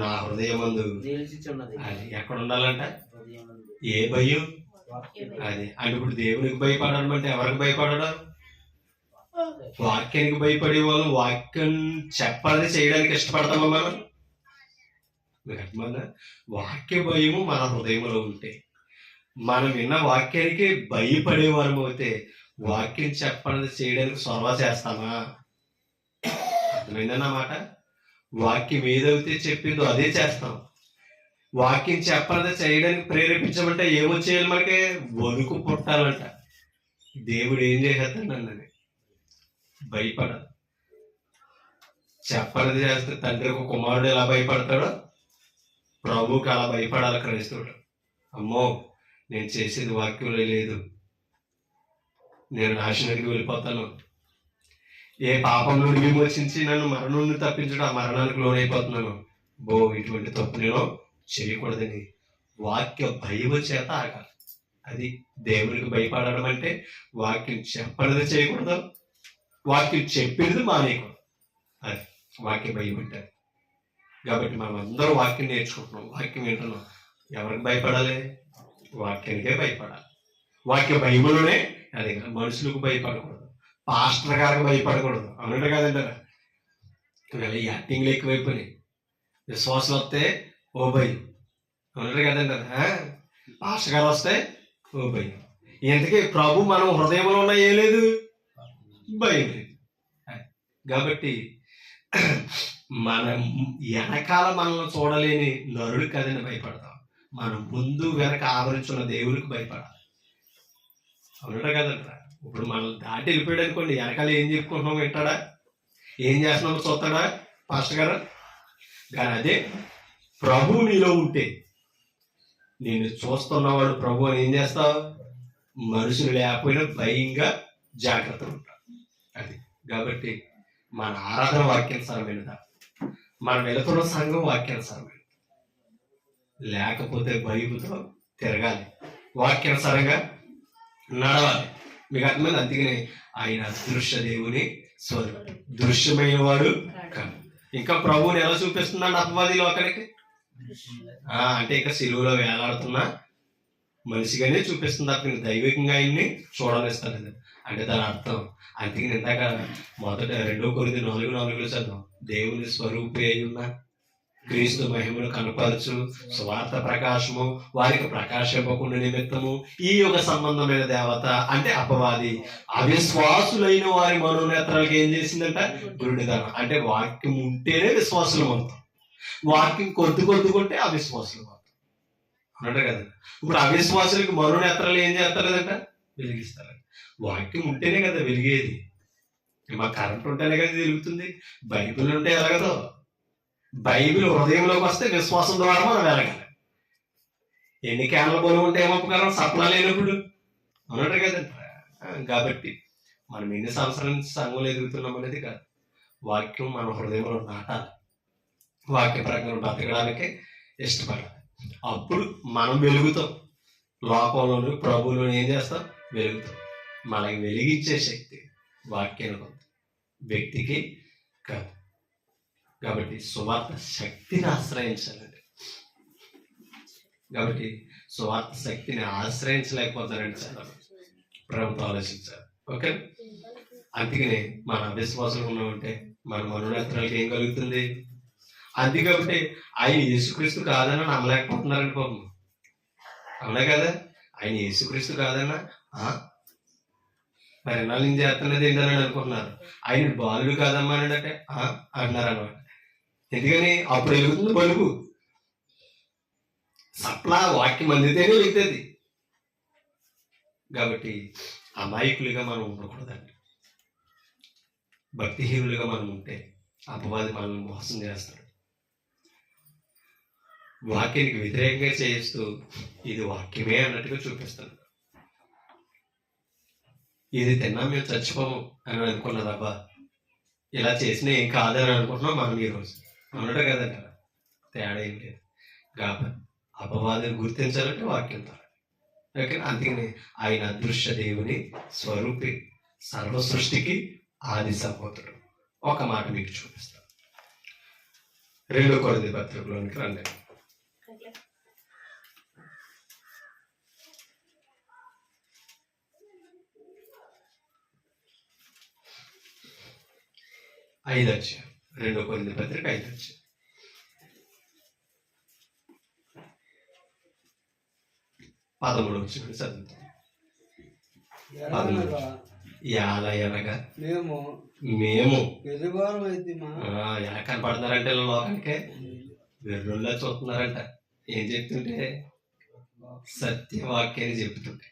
నా హృదయమందు నిలిచిచున్నది. అది ఎక్కడ ఉండాలంట? ఏ భయం? అది అంటే ఇప్పుడు దేవునికి భయపడడం అంటే ఎవరికి భయపడడం? వాక్యానికి భయపడే వాళ్ళు వాక్యం చెప్పాలని చేయడానికి ఇష్టపడతామా మనం? వాక్య భయము మన హృదయంలో ఉంటే, మనం విన్న వాక్యానికి భయపడేవారు అయితే వాక్యం చెప్పాలని చేయడానికి సొరవ చేస్తామా? అర్థమైందన్నమాట. వాక్యం ఏదైతే చెప్పిందో అదే చేస్తాం. వాక్యం చెప్పాలని చేయడానికి ప్రేరేపించమంటే ఏమో చేయాలి? మనకి వణుకు పుట్టాలంట. దేవుడు ఏం చేసేస్తాడు అన్నది భయపడాలి. చెప్పాలని చేస్తే తండ్రికి కుమారుడు ఎలా భయపడతాడో ప్రభువుకి అలా భయపడాలి క్రైస్తవుడు. అమ్మో నేను చేసేది వాక్యంలో లేదు, నేను నాశనానికి వెళ్ళిపోతాను, ఏ పాపం నుండి విమోచించి నన్ను మరణం నుండి తప్పించడం ఆ మరణానికి లోనైపోతున్నాను, ఇటువంటి తప్పు నేను చేయకూడదని వాక్య భయము చేత ఆగాలి. అది దేవునికి భయపడడం అంటే వాక్యం చెప్పనిది చేయకూడదు, వాక్యం చెప్పినది మానేయకూడదు. అది వాక్య భయం అంటే. కాబట్టి మనం అందరూ వాక్యం నేర్చుకుంటున్నాం, వాక్యం వింటున్నాం. ఎవరికి భయపడాలి? వాక్యానికే భయపడాలి. వాక్య భయములోనే అది మనుషులకు భయపడకూడదు, పాస్టర్ గారికి భయపడకూడదు. అవునంటే కాదంటారా? ఈ యాక్టింగ్లు ఎక్కువైపోయినాయి. విశ్వాసం వస్తే ఓ భయం, అవునంటే కదంటారా? పాస్టర్ గారు వస్తే ఓ భయం. ఇంతకీ ప్రభు మనం హృదయంలో ఉన్న ఏం లేదు, భయం లేదు. కాబట్టి మన వెనకాల మనల్ని చూడలేని నరుడు కదని భయపడతాం. మనం ముందు వెనక ఆవరించున్న దేవుడికి భయపడాలి. అవునట కదంటారా? ఇప్పుడు మనల్ని దాటి వెళ్ళిపోయాడు అనుకోండి, వెనకాల ఏం చెప్పుకుంటున్నాం వింటాడా, ఏం చేస్తున్నామో చూస్తాడా పాస్టర్ గారు? కానీ అదే ప్రభు నీలో ఉంటే, నేను చూస్తున్నవాడు ప్రభు అని ఏం చేస్తావు? మనుషులు లేకపోయినా భయంగా జాగ్రత్త ఉంటాడు. అది కాబట్టి మన ఆరాధన వాక్యానుసారమైనదా, మనం వెళుతున్న సంఘం వాక్యానుసారమైనది, లేకపోతే భయముతో తిరగాలి, వాక్యానుసారంగా నడవాలి. మీకు అర్థమైంది? అందుకని ఆయన అదృశ్య దేవుని స్వరూపం, దృశ్యమైన వాడు కాదు. ఇంకా ప్రభువుని ఎలా చూపిస్తున్నాడు అపవాది లోకానికి? అంటే ఇంకా సిలువలో వేలాడుతున్నా మనిషిగానే చూపిస్తుంది తప్ప దైవికంగా ఆయన్ని చూడనిస్తాను. అంటే దాని అర్థం అందుకని ఇందాక మొదట 2 కొరింథీ 4:4 చదువు, దేవుని స్వరూపి అయి ఉన్న క్రీస్తు మహిమను కనపరచు స్వార్థ ప్రకాశము వారికి ప్రకాశింపకుండా నిమిత్తము ఈ యుగ సంబంధమైన దేవత అంటే అపవాది అవిశ్వాసులైన వారి మనోనేత్రాలకు ఏం చేసిందంట? గురుడిదానం. అంటే వాక్యం ఉంటేనే విశ్వాసులు మొత్తం, వాక్యం కొద్దుకుంటే అవిశ్వాసులు మొత్తం అన్నట్టు కదా. ఇప్పుడు అవిశ్వాసులకు మనోనేత్రాలు ఏం చేస్తలేదంట? వెలిగిస్తారు. వాక్యం ఉంటేనే కదా వెలిగేది. మా కరెంట్ ఉంటేనే కదా వెలుగుతుంది. బైబిల్ ఉంటే ఎలాగదో, బైబిల్ హృదయంలోకి వస్తే విశ్వాసం ద్వారా మనం వెలగాలి. ఎన్ని క్యాన్ల బరువు ఉంటే ఏమోపకారం సప్లా లేనప్పుడు అన్నట్టు కదంట. కాబట్టి మనం ఎన్ని సంవత్సరాల నుంచి సంఘంలో ఎదుగుతున్నాం అనేది కాదు, వాక్యం మన హృదయంలో నాటాలి, వాక్య ప్రకారం బతకడానికి ఇష్టపడాలి. అప్పుడు మనం వెలుగుతాం, లోకంలోను ప్రభువులోను ఏం చేస్తాం? వెలుగుతాం. మనకి వెలిగించే శక్తి వాక్యానికి ఉంది, వ్యక్తికి కాదు. కాబట్టి సువార్త శక్తిని ఆశ్రయించాలండి. కాబట్టి సువార్త శక్తిని ఆశ్రయించలేకపోతారండి చాలా ప్రభుత్వం ఆలోచించాలి. ఓకే, అందుకనే మన అవిశ్వాసం ఉన్నామంటే మన మనోనేత్రాలకి ఏం కలుగుతుంది? అది కాబట్టి ఆయన యేసుక్రీస్తు కాదన్నా నమ్మలేకపోతున్నారండి పాపం. అవునా కదా? ఆయన యేసుక్రీస్తు కాదన్నా పరిణామం ఏం చేస్తున్నది ఏంటని అనుకుంటున్నారు. ఆయన బాలుడు కాదమ్మా అంటే అంటున్నారు అనమాట. ఎందుకని? అప్పుడు వెలుగుతుంది బలుగు, సప్లా వాక్యం అందితేనే వెళ్తుంది. కాబట్టి అమాయకులుగా మనం ఉండకూడదండి. భక్తిహీనులుగా మనం ఉంటే అపవాది మనల్ని మోసం చేస్తాడు. వాక్యానికి వ్యతిరేకంగా చేస్తూ ఇది వాక్యమే అన్నట్టుగా చూపిస్తాడు. ఇది తిన్నా మేము చచ్చిపోము అని అనుకున్నదబ్బా, ఇలా చేసినా ఏం కాదని అనుకుంటున్నాం మనం ఈరోజు. అన్నట్టు కదంట, తేడా ఏం లేదు. కాబట్టి అపవాదిని గుర్తించాలంటే వాక్యం ద్వారా. ఓకే, అందుకని ఆయన అదృశ్య దేవుని స్వరూపి, సర్వ సృష్టికి ఆది సంభూతుడు. ఒక మాట మీకు చూపిస్తాను. 2 కొరింథీ పత్రికలోనికి రండి. 5 అధ్యాయం, 2 కొరింథీ పత్రిక 5 అధ్యాయం. పదమూడు వచ్చిన చదువుతాం. ఎలాగా మేము ఎలా కనపడుతున్నారంటే లోకానికే వెర్రుల్లా చూస్తున్నారంట. ఏం చెప్తుంటే? సత్యవాక్యాన్ని చెప్తుంటే.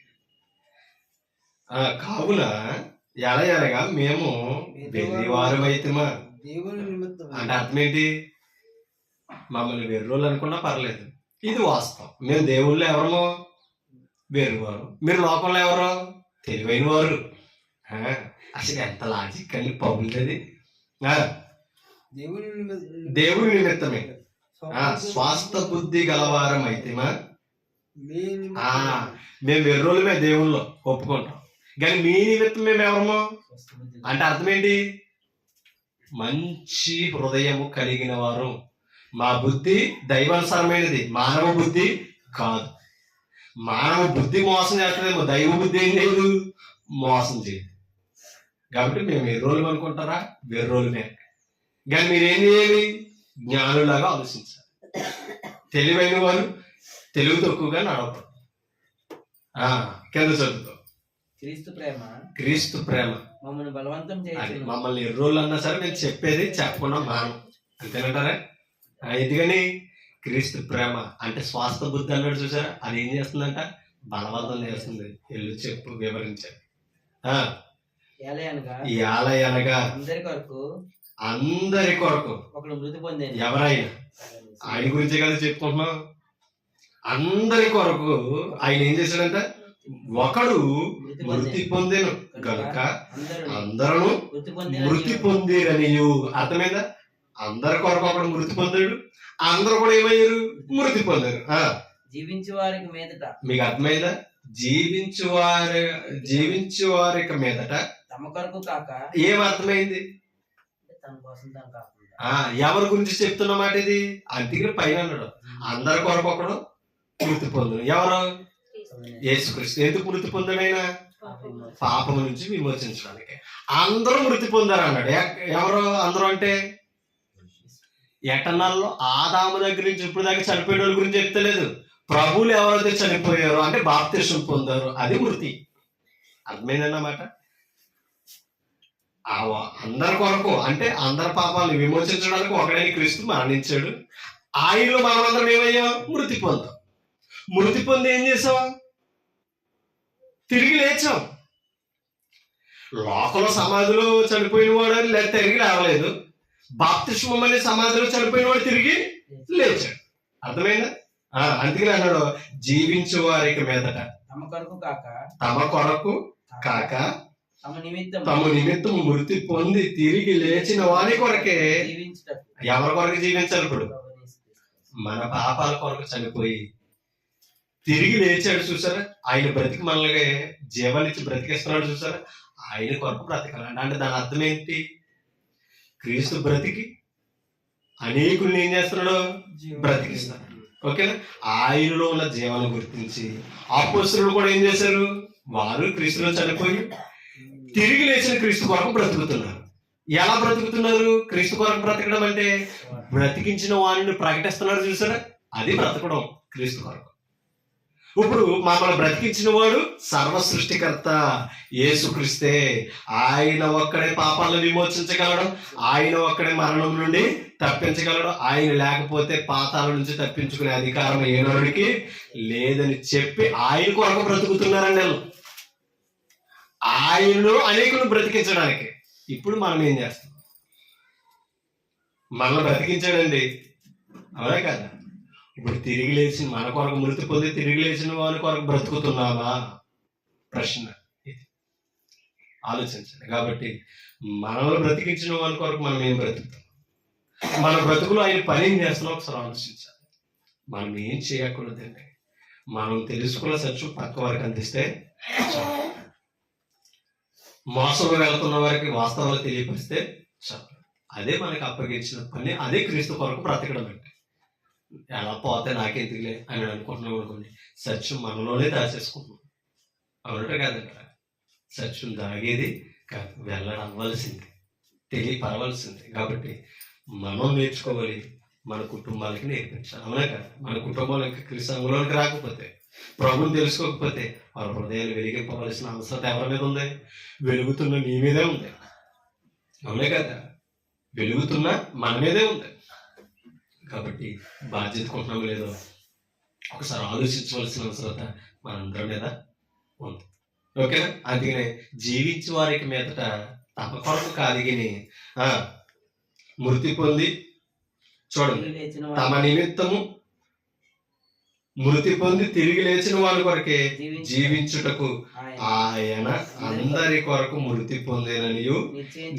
కావున ఎలాగా మేము వెర్రివారు అయితేమా అంటే అర్థం ఏంటి? మమ్మల్ని వెర్రోళ్ళు అనుకున్నా పర్లేదు, ఇది వాస్తవం. మేము దేవుళ్ళు ఎవరమో వెర్రివారు, మీరు లోకంలో ఎవరో తెలివైన వారు. అసలు ఎంత లాజిక్ అండి పౌరులది. దేవుడి నిమిత్తమే స్వాస్థ బుద్ధి గలవారం అయితేమా మేము వెర్రోళ్ళమే దేవుళ్ళో ఒప్పుకుంటాం. కానీ మీ నిమిత్తం మేము ఎవరమో అంటే అర్థం ఏంటి? మంచి హృదయము కలిగిన వారు. మా బుద్ధి దైవానుసారమైనది, మానవ బుద్ధి కాదు. మానవ బుద్ధి మోసం చేస్తుందేమో, దైవ బుద్ధి ఏం లేదు, మోసం చేయదు. కాబట్టి మేము వెర్రోళ్ళు అనుకుంటారా? వెర్రోళ్ళమే. కానీ మీరేం చేయాలి? జ్ఞానులాగా ఆలోచించాలి. తెలివైన వారు తెలుగు తక్కువగా నడవరు. కింద చదువుతాం. క్రీస్తు ప్రేమ మమ్మల్ని బలవంతం చేయాలి. మమ్మల్ని ఎర్రోళ్ళు అన్నా సరే మేము చెప్పేది చెప్పకుండా మానం. అంతేనంటారా? ఎందుకని క్రీస్తు ప్రేమ అంటే స్వాస్థ బుద్ధి అన్నాడు చూసారా, అది ఏం చేస్తుందంట? బలవంతం చేస్తుంది. ఎల్లు చెప్పు వివరించారు. అనగా అందరి కొరకు ఒకడు మృతి పొందేను. ఎవరైనా ఆయన గురించే కదా చెప్పుకుంటున్నాం. అందరి కొరకు ఆయన ఏం చేశాడంట? ఒకడు మృతి పొందేను కనుక అందరూ మృతి పొందిరనియు. అర్థమైందా? అందరి కొరకు ఒకడు మృతి పొందాడు, అందరూ కూడా ఏమయ్యారు? మృతి పొందారు. జీవించే వారికి మీదట. మీకు అర్థమైందా? జీవించే వారికి మీదట తమ కొరకు కాక. ఏం అర్థమైంది? తన కోసం తను కాకుండా. ఎవరి గురించి చెప్తున్న మాట ఇది? అందుకని పైన అన్నాడు అందరి కొరకు ఒకడు మృతి పొందును. ఎవరు? యేసుక్రీస్తు. ఎందుకు మృతి పొందాడైనా? పాపం నుంచి విమోచించడానికి. అందరూ మృతి పొందారు అన్నాడు. ఎవరు అందరూ అంటే ఎటన్నాల్లో ఆదాము దగ్గర నుంచి ఇప్పుడు దాకా చనిపోయిన వాళ్ళ గురించి చెప్తలేదు. ప్రభువులు ఎవరైతే చనిపోయారో అంటే బాప్తిస్మం పొందారు, అది మృతి. అర్థమైందన్నమాట. అందరి కొరకు అంటే అందరి పాపాలను విమోచించడానికి ఒకడైన క్రీస్తు మరణించాడు. ఆయనలో మనమందరం ఏమయ్యాం? మృతి పొందాం. మృతి పొంది ఏం చేసాం? తిరిగి లేచాం. లోకంలో సమాధిలో చనిపోయిన వాడు లేదా తిరిగి లేవలేదు. బాప్తిస్మం అనే సమాధిలో చనిపోయిన వాడు తిరిగి లేచాడు. అర్థమైందా? అందుకని అన్నాడు జీవించు వారికి మీదట తమ కొరకు కాక తమ నిమిత్తం మృతి పొంది తిరిగి లేచిన వారి కొరకే. ఎవరి కొరకు జీవించాలి? ఇప్పుడు మన పాపాల కొరకు చనిపోయి తిరిగి లేచాడు చూసారా. ఆయన బ్రతికి మనల్ని జీవాన్నిచ్చి బ్రతికిస్తున్నాడు చూసారా. ఆయన కొరకు బ్రతకాలండి. అంటే దాని అర్థం ఏంటి? క్రీస్తు బ్రతికి అనేకుల్ని ఏం చేస్తున్నాడు? బ్రతికిస్తున్నాడు. ఓకేనా? ఆయనలో ఉన్న జీవాన్ని గుర్తించి అపోస్తలులు కూడా ఏం చేశారు? వారు క్రీస్తులో చనిపోయి తిరిగి లేచిన క్రీస్తు కొరకు బ్రతుకుతున్నారు. ఎలా బ్రతుకుతున్నారు? క్రీస్తు కొరకు బ్రతకడం అంటే బ్రతికించిన వారిని ప్రకటిస్తున్నారు చూసారా, అది బ్రతకడం క్రీస్తు కొరకు. ఇప్పుడు మమ్మల్ని బ్రతికించిన వాడు సర్వ సృష్టికర్త యేసుక్రీస్తే. ఆయన ఒక్కడే పాపాలను విమోచించగలడు, ఆయన ఒక్కడే మరణం నుండి తప్పించగలడు. ఆయన లేకపోతే పాతాల నుంచి తప్పించుకునే అధికారం ఏనాడికి లేదని చెప్పి ఆయన కొరకు బ్రతుకుతున్నారండి. ఆయనను అనేకులు బ్రతికించడానికి. ఇప్పుడు మనం ఏం చేస్తాం? మనల్ని బ్రతికించాడండి, అవునా కదా? ఇప్పుడు తిరిగి లేచి మన కొరకు మృతి పొంది తిరిగి లేచిన వారి కొరకు బ్రతుకుతున్నావా? ప్రశ్న ఇది, ఆలోచించండి. కాబట్టి మనల్ని బ్రతికించిన వారి కొరకు మనం ఏం బ్రతుకుతాం? మన బ్రతుకులో ఆయన పని ఏం చేస్తున్నాం ఒకసారి ఆలోచించాలి. మనం ఏం చేయకూడదండి. మనం తెలుసుకున్న సత్యం పక్క వారికి అందిస్తే చాలు. మోసంలో వెళ్తున్న వారికి వాస్తవాలు తెలియపరిస్తే చాలు. అదే మనకి అప్పగించిన పని. అదే క్రీస్తు కొరకు బ్రతకడం అంటే. ఎలా పోతే నాకెందుకులే అని అనుకుంటున్నాం అనుకోండి, సత్యం మనలోనే దాచేసుకుంటున్నాం. అవునట కాదంట? సత్యం దాగేది కాదు, వెళ్ళడం అవ్వాల్సింది, తెలియపరవలసింది. కాబట్టి మనం నేర్చుకోవాలి, మన కుటుంబాలకి నేర్పించాలి. అవునా కదా? మన కుటుంబాలకి క్రీస్తులోకి రాకపోతే, ప్రభుని తెలుసుకోకపోతే వాళ్ళ హృదయాలు వెలిగింపవలసిన అవసరం ఎవరి మీద ఉంది? వెలుగుతున్న నీ మీదే ఉంది. అవునే కదా? వెలుగుతున్న మన మీదే ఉంది. కాబట్టి బాధ్యత కొంటున్నాం లేదో ఒకసారి ఆలోచించవలసిన అవసరత మనందరి మీద ఉంది. ఓకేనా? అందుకనే జీవించే వారికి మీదట తమ కొరకు కాదిగిని మృతి పొంది, చూడండి, తమ నిమిత్తము మృతి పొంది తిరిగి లేచిన వారి కొరకే జీవించుటకు ఆయన అందరి కొరకు మృతి పొందేననియు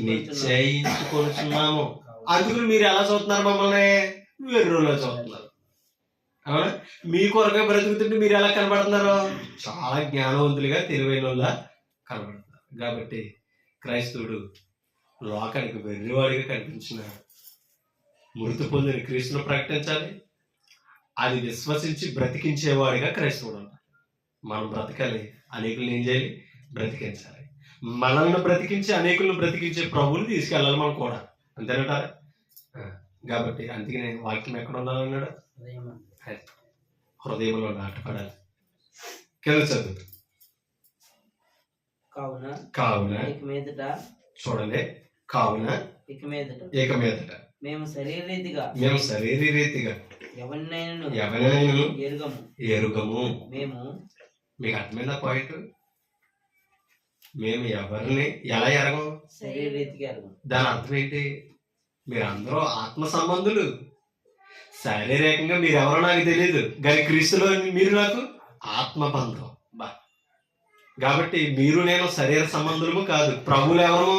నిశ్చయించుకొనుచున్నాము. అందుకు మీరు ఎలా చూస్తున్నారు? మమ్మల్ని వెర్రులో చూస్తున్నారు. అవునా? మీ కొరకే బ్రతుకుతుంటే మీరు ఎలా కనబడుతున్నారు? చాలా జ్ఞానవంతులుగా, తెలివైన వాళ్ళ కనబడుతున్నారు. కాబట్టి క్రైస్తవుడు లోకానికి వెర్రివాడిగా కనిపించిన మృతి పొందిన క్రీస్తును ప్రకటించాలి. అది విశ్వసించి బ్రతికించేవాడిగా క్రైస్తవుడు అన్నారు. మనం బ్రతకాలి, అనేకులను ఏం చేయాలి? బ్రతికించాలి. మనల్ని బ్రతికించి అనేకులను బ్రతికించే ప్రభువుని తీసుకెళ్ళాలి మనం కూడా. అంతేనంటారా? కాబట్టి అందుకనే వాక్యం ఎక్కడ ఉండాలన్నాడు? హృదయంలో నాటపడాలి. కింద చదువు. కావున చూడండి, కావున ఇక మీదట మేము శరీరీతిగా ఎవరినైనా ఎరుగము. మేము మీకు అర్థమైందా పాయింట్? మేము ఎవరిని ఎలా ఎరగం? శరీరీతిగా ఎరగం. దాని అర్థం ఏంటి? మీరు అందరూ ఆత్మ సంబంధులు. శారీరకంగా మీరు ఎవరో నాకు తెలియదు, కానీ క్రీస్తులో మీరు నాకు ఆత్మబంధం. కాబట్టి మీరు నేను శరీర సంబంధులము కాదు, ప్రభువులు ఎవరు?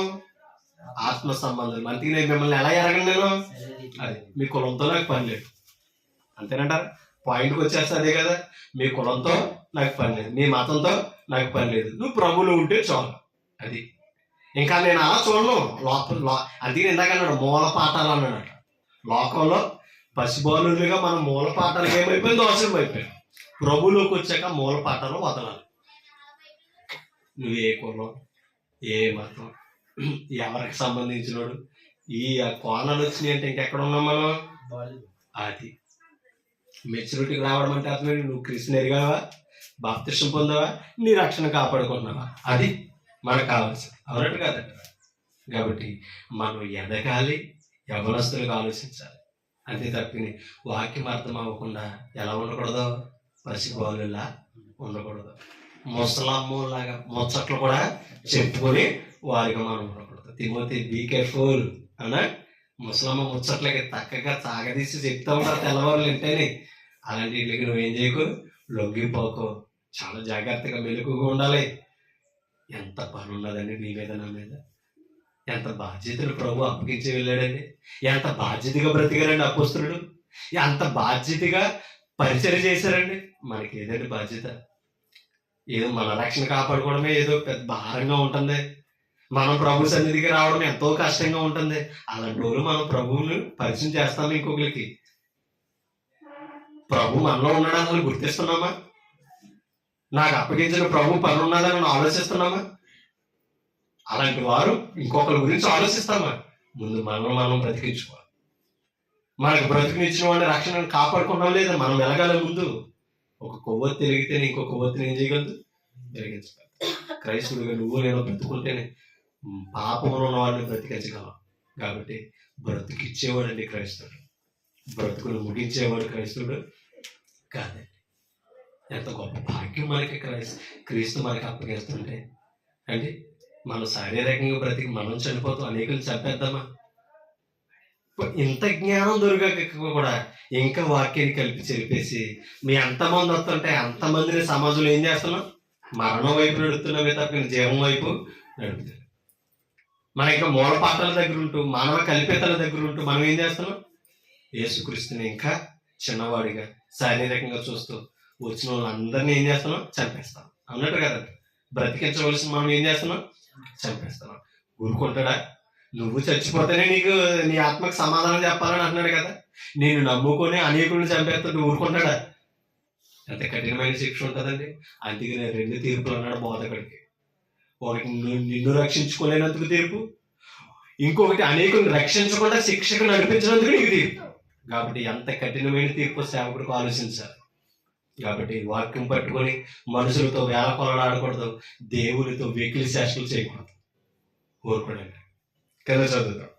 ఆత్మ సంబంధులు. అందుకే నేను మిమ్మల్ని ఎలా ఎరగను? నేను అది మీ కులంతో నాకు పని లేదు, అంతేనంటారా? పాయింట్కి వచ్చేస్తే అదే కదా, మీ కులంతో నాకు పని లేదు, మీ మతంతో నాకు పని లేదు, నువ్వు ప్రభువులు ఉంటే చాలు. అది ఇంకా నేను అలా చూడను. అందుకే ఇందాక అన్నాడు మూల పాఠాలు అన్నాడట. లోకంలో పసిబాలుగా మనం మూల పాఠాలకు ఏమైపోయింది? దోషం అయిపోయింది. ప్రభువులోకి వచ్చాక మూల పాఠాలు వదలాలి. నువ్వు ఏ కులం, ఏ మతం, ఎవరికి సంబంధించినోడు, ఈ కోణాలు వచ్చినాయి అంటే ఇంకెక్కడ ఉన్నాం మనం? అది మెచ్యూరిటీకి రావడం అంటే అర్థం నువ్వు క్రీస్తుని ఎరిగావా, బాప్తిసం పొందావా, నీ రక్షణ కాపాడుకున్నావా, అది మనకు కావాల్సింది. అవునట్టు కాదంట. కాబట్టి మనం ఎదగాలి, యవనస్తులుగా ఆలోచించాలి. అంతే తప్పిని వాక్యం అర్థం అవ్వకుండా ఎలా ఉండకూడదు? పసిబాలులా ఉండకూడదు. ముసలమ్మలాగా ముచ్చట్లు కూడా చెప్పుకొని వారిగా మనం ఉండకూడదు. తిమోతి బీ కేర్ఫుల్ అన్నా. ముసలమ్మ ముచ్చట్లకి చక్కగా సాగదీసి చెప్తా ఉంటారు తెల్లవారులు వింటేనే. అలాంటి వీటికి నువ్వేం చేయకు, లొంగిపోకు, చాలా జాగ్రత్తగా మెలకుగా ఉండాలి. ఎంత పని ఉన్నదండి నీ మీద, నా మీద. ఎంత బాధ్యతలు ప్రభు అప్పగించి వెళ్ళాడండి. ఎంత బాధ్యతగా బ్రతికారండి అపోస్తలుడు. ఎంత బాధ్యతగా పరిచయం చేశారండి. మనకి ఏదండి బాధ్యత? ఏదో మన రక్షణ కాపాడుకోవడమే ఏదో పెద్ద భారంగా ఉంటుంది. మనం ప్రభు సన్నిధికి రావడం ఎంతో కష్టంగా ఉంటుంది. అలాంటి వాళ్ళు మనం ప్రభువుని పరిచయం చేస్తాము ఇంకొకరికి. ప్రభు మనలో ఉన్నాడని గుర్తిస్తున్నామా? నాకు అప్పగించిన ప్రభు పని ఉన్నదని ఆలోచిస్తున్నామా? అలాంటి వారు ఇంకొకరి గురించి ఆలోచిస్తామా? ముందు మనం బ్రతికించుకోవాలి. మనకు బ్రతికినిచ్చిన వాడిని రక్షణను కాపాడుకున్నాం లేదా? మనం వెలగాలి. ముందు ఒక కొవ్వొత్తి వెలిగితేనే ఇంకో కొవ్వొత్తిని ఏం చేయగలదు? వెలిగించగలదు. క్రైస్తవుడిగా నువ్వు నేను బ్రతుకుంటేనే పాపంలో ఉన్న వాడిని బ్రతికించగలం. కాబట్టి బ్రతికిచ్చేవాడు అండి క్రైస్తవుడు, బ్రతుకును ముగించేవాడు క్రైస్తవుడు కాదండి. ఎంత గొప్ప భాగ్యం మనకి క్రీస్తు మనకి అప్పగిస్తుంటే అండి. మనం శారీరకంగా బ్రతికి మనం చనిపోతాం, అనేకులు చంపేద్దామా? ఇంత జ్ఞానం దొరకక కూడా ఇంకా వాక్యాన్ని కలిపి చెరిపేసి మీ ఎంతమంది వస్తుంటే అంతమందిని సమాజంలో ఏం చేస్తున్నాం? మరణం వైపు నడుపుతున్నామే తప్ప జీవం వైపు నడుపుతున్నాం. మన ఇంకా మూల పాత్రల దగ్గర ఉంటూ, మానవ కల్పితల దగ్గర ఉంటూ మనం ఏం చేస్తున్నాం? యేసుక్రీస్తుని ఇంకా చిన్నవాడిగా శారీరకంగా చూస్తూ వచ్చిన వాళ్ళందరినీ ఏం చేస్తున్నాం? చంపేస్తాం. అన్నట్టు కదండి. బ్రతికించవలసిన మనం ఏం చేస్తున్నాం? చంపేస్తున్నాం. ఊరుకుంటాడా? నువ్వు చచ్చిపోతేనే నీకు నీ ఆత్మకు సమాధానం చెప్పాలని అంటున్నాడు కదా. నేను నమ్ముకొని అనేకులను చంపేస్తుంటే ఊరుకుంటాడా? ఎంత కఠినమైన శిక్ష ఉంటుందండి. అందుకనే 2 తీర్పులు అన్నాడు బోధకుడికి. ఒకటి నిన్ను రక్షించుకోలేనందుకు తీర్పు, ఇంకొకటి అనేకులను రక్షించకుండా శిక్షకు నడిపించినందుకు నీకు తీర్పు. కాబట్టి ఎంత కఠినమైన తీర్పు సేవకుడికి ఆలోచించాలి. కాబట్టి వాక్యం పట్టుకొని మనుషులతో వేల కొలలు ఆడకూడదు, దేవునితో వెకిలి చేష్టలు చేయకూడదు. ఊరుకోడండి. కింద చదువుతాం.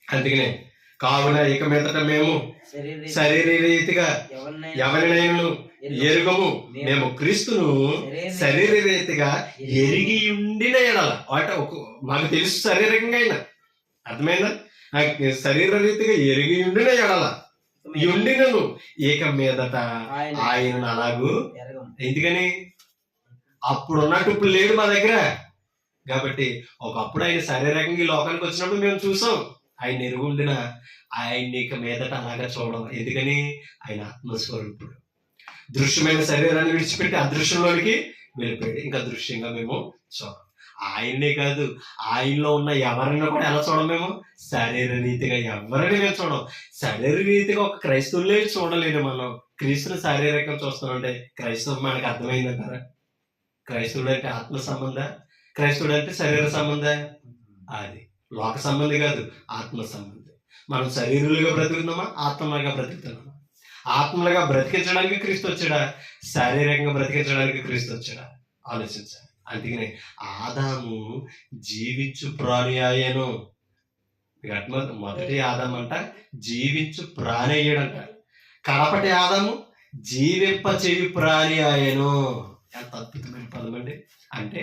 అందుకనే కావున ఇక మీదట మేము శరీరీతిగా ఎవరినైనా ఎరుగము, మేము క్రీస్తును శరీరీతిగా ఎరిగి ఉండిన ఎడల. అంటే మాకు తెలుసు శారీరకంగా అయినా, అర్థమైందా? శరీర రీతిగా ఎరిగి ఉండిన ఎడల ఉండినను ఇక మీదట ఆయన అలాగూ. ఎందుకని? అప్పుడు ఉన్నట్టు ఇప్పుడు లేడు మా దగ్గర. కాబట్టి ఒకప్పుడు ఆయన శారీరకంగా ఈ లోకానికి వచ్చినప్పుడు మేము చూసాం. ఆయన ఎరుగుండిన ఆయన్ని ఇక మీదట అలాగా చూడడం. ఎందుకని? ఆయన ఆత్మస్వరూపుడు. దృశ్యమైన శరీరాన్ని విడిచిపెట్టి అదృశ్యంలోనికి వెళ్ళిపోయాడు. ఇంకా దృశ్యంగా మేము చూడం. ఆయన్నే కాదు, ఆయనలో ఉన్న ఎవరిని కూడా ఎలా చూడం? మేము శరీర రీతిగా ఎవరిని మేము చూడం. శరీర రీతిగా ఒక క్రైస్తవులే చూడలేదు మనం. క్రీస్తుని శారీరకంగా చూస్తామంటే క్రైస్తవం మనకు అర్థమైందంటారా? క్రైస్తవుడు అంటే ఆత్మ సంబంధ, క్రైస్తవుడు అంటే శరీర సంబంధ. అది లోక సంబంధి కాదు, ఆత్మ సంబంధి. మనం శరీరులుగా బ్రతుకుతున్నామా, ఆత్మలుగా బ్రతుకుతున్నామా? ఆత్మలుగా బ్రతికించడానికి క్రీస్తు వచ్చాడా, శారీరకంగా బ్రతికించడానికి క్రీస్తు వచ్చాడా? ఆలోచించాలి. అందుకనే ఆదాము జీవించు ప్రాణి ఆయను. మొదటి ఆదాము అంట జీవించు ప్రాణి అయ్యాడంట. కడపటి ఆదాము జీవింప చెవి ప్రాణి ఆయను. ఎంత అద్భుతమైన పదం అండి. అంటే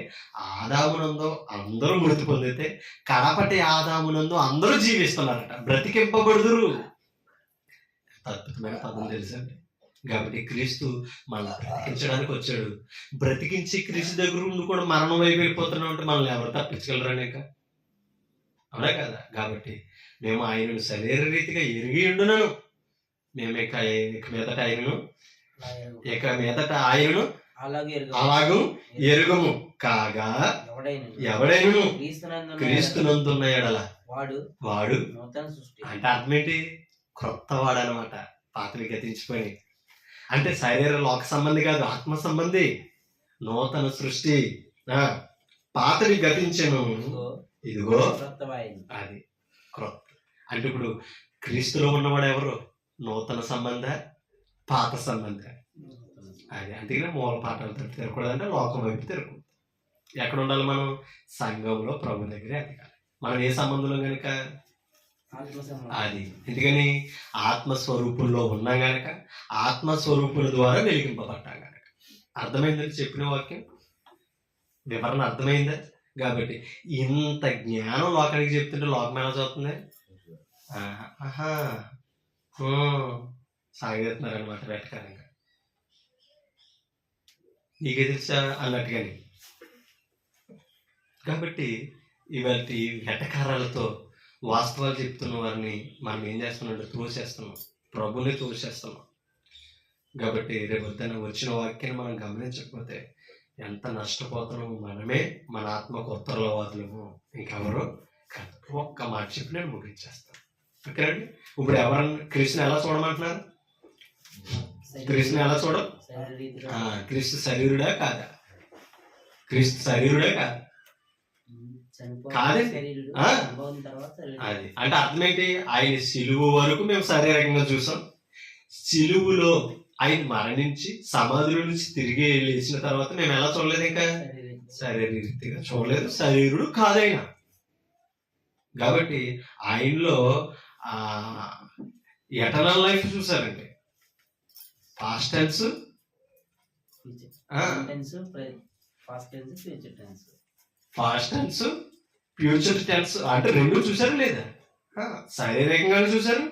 ఆదామునందు అందరూ మృతి పొందితే కడపటి ఆదామునందు అందరూ జీవిస్తున్నారట, బ్రతికింపబడుదురు. ఎంత అద్భుతమైన పదం తెలుసండి. కాబట్టి క్రీస్తు మనల్ని బ్రతికించడానికి వచ్చాడు. బ్రతికించి క్రీస్తు దగ్గర ఉండి కూడా మరణం వైపు వెళ్ళిపోతున్నాం అంటే మనల్ని ఎవరు తప్పించగలరని ఇక, అవునా కదా? కాబట్టి మేము ఆయనను శరీర రీతిగా ఎరిగి ఉండునను, మేము ఇక మీదట ఆయనను అలాగూ ఎరుగము కాగా ఎవడైనను క్రీస్తునందున్న ఎడల వాడు అంటే అర్థం ఏంటి? క్రొత్త వాడు అనమాట. పాతవి గతించిపోయి అంటే శరీర లోక సంబంధి కాదు, ఆత్మ సంబంధి. నూతన సృష్టి. పాతవి గతించను, ఇదిగో అది క్రొత్త. అంటే ఇప్పుడు క్రీస్తులో ఉన్నవాడు ఎవరు? నూతన సంబంధ, పాత సంబంధ. అది అందుకనే మూల పాఠాలతో తిరగకూడదంటే లోకం వైపు తిరగకూడదు. ఎక్కడ ఉండాలి మనం? సంఘంలో ప్రభు దగ్గరే ఎదగాలి. మనం ఏ సంబంధంలో కనుక అది ఎందుకని ఆత్మస్వరూపుల్లో ఉన్నాం గనక, ఆత్మస్వరూపుల ద్వారా వెలిగింపబడ్డాం గనక. అర్థమైందని చెప్పిన వాక్యం వివరణ అర్థమైందా? కాబట్టి ఇంత జ్ఞానం లోకానికి చెప్తుంటే లోకం ఎలా చదువుతుంది? సాగేస్తున్నారు అనమాట వెటకారంగా. నీకే తెలుసా అన్నట్టుగాని. కాబట్టి ఇవాళ వెటకారాలతో వాస్తవాలు చెప్తున్న వారిని మనం ఏం చేస్తున్నాం? తోసేస్తున్నాం, ప్రభుని తోసేస్తున్నాం. కాబట్టి రేపు వద్దన వచ్చిన వాక్యాన్ని మనం గమనించకపోతే ఎంత నష్టపోతున్నాము మనమే, మన ఆత్మకు ఉత్తరవాదులము, ఇంకెవరు కాదు. ఒక్క మాట చెప్పి నేను ముగించేస్తాను. ఓకేనండి. ఇప్పుడు ఎవరన్నా క్రీస్తుని ఎలా చూడమంటున్నారు? క్రీస్తుని ఎలా చూడ? క్రీస్తు శరీరుడా కాదా? క్రీస్తు శరీరుడే కాదు కాదండి. అది అంటే అర్థం ఏంటి? ఆయన సిలువు వరకు మేము శారీరకంగా చూసాం. సిలువులో ఆయన మరణించి సమాధుల నుంచి తిరిగి లేచిన తర్వాత మేము ఎలా చూడలేదు? ఇంకా శారీరకంగా చూడలేదు. శరీరుడు కాదైనా. కాబట్టి ఆయనలో ఎటర్నల్ లైఫ్ చూసారండి. Past tense, past tense, future tense అంటే రెండు చూసారు లేదా? శారీరకంగానే చూసారు,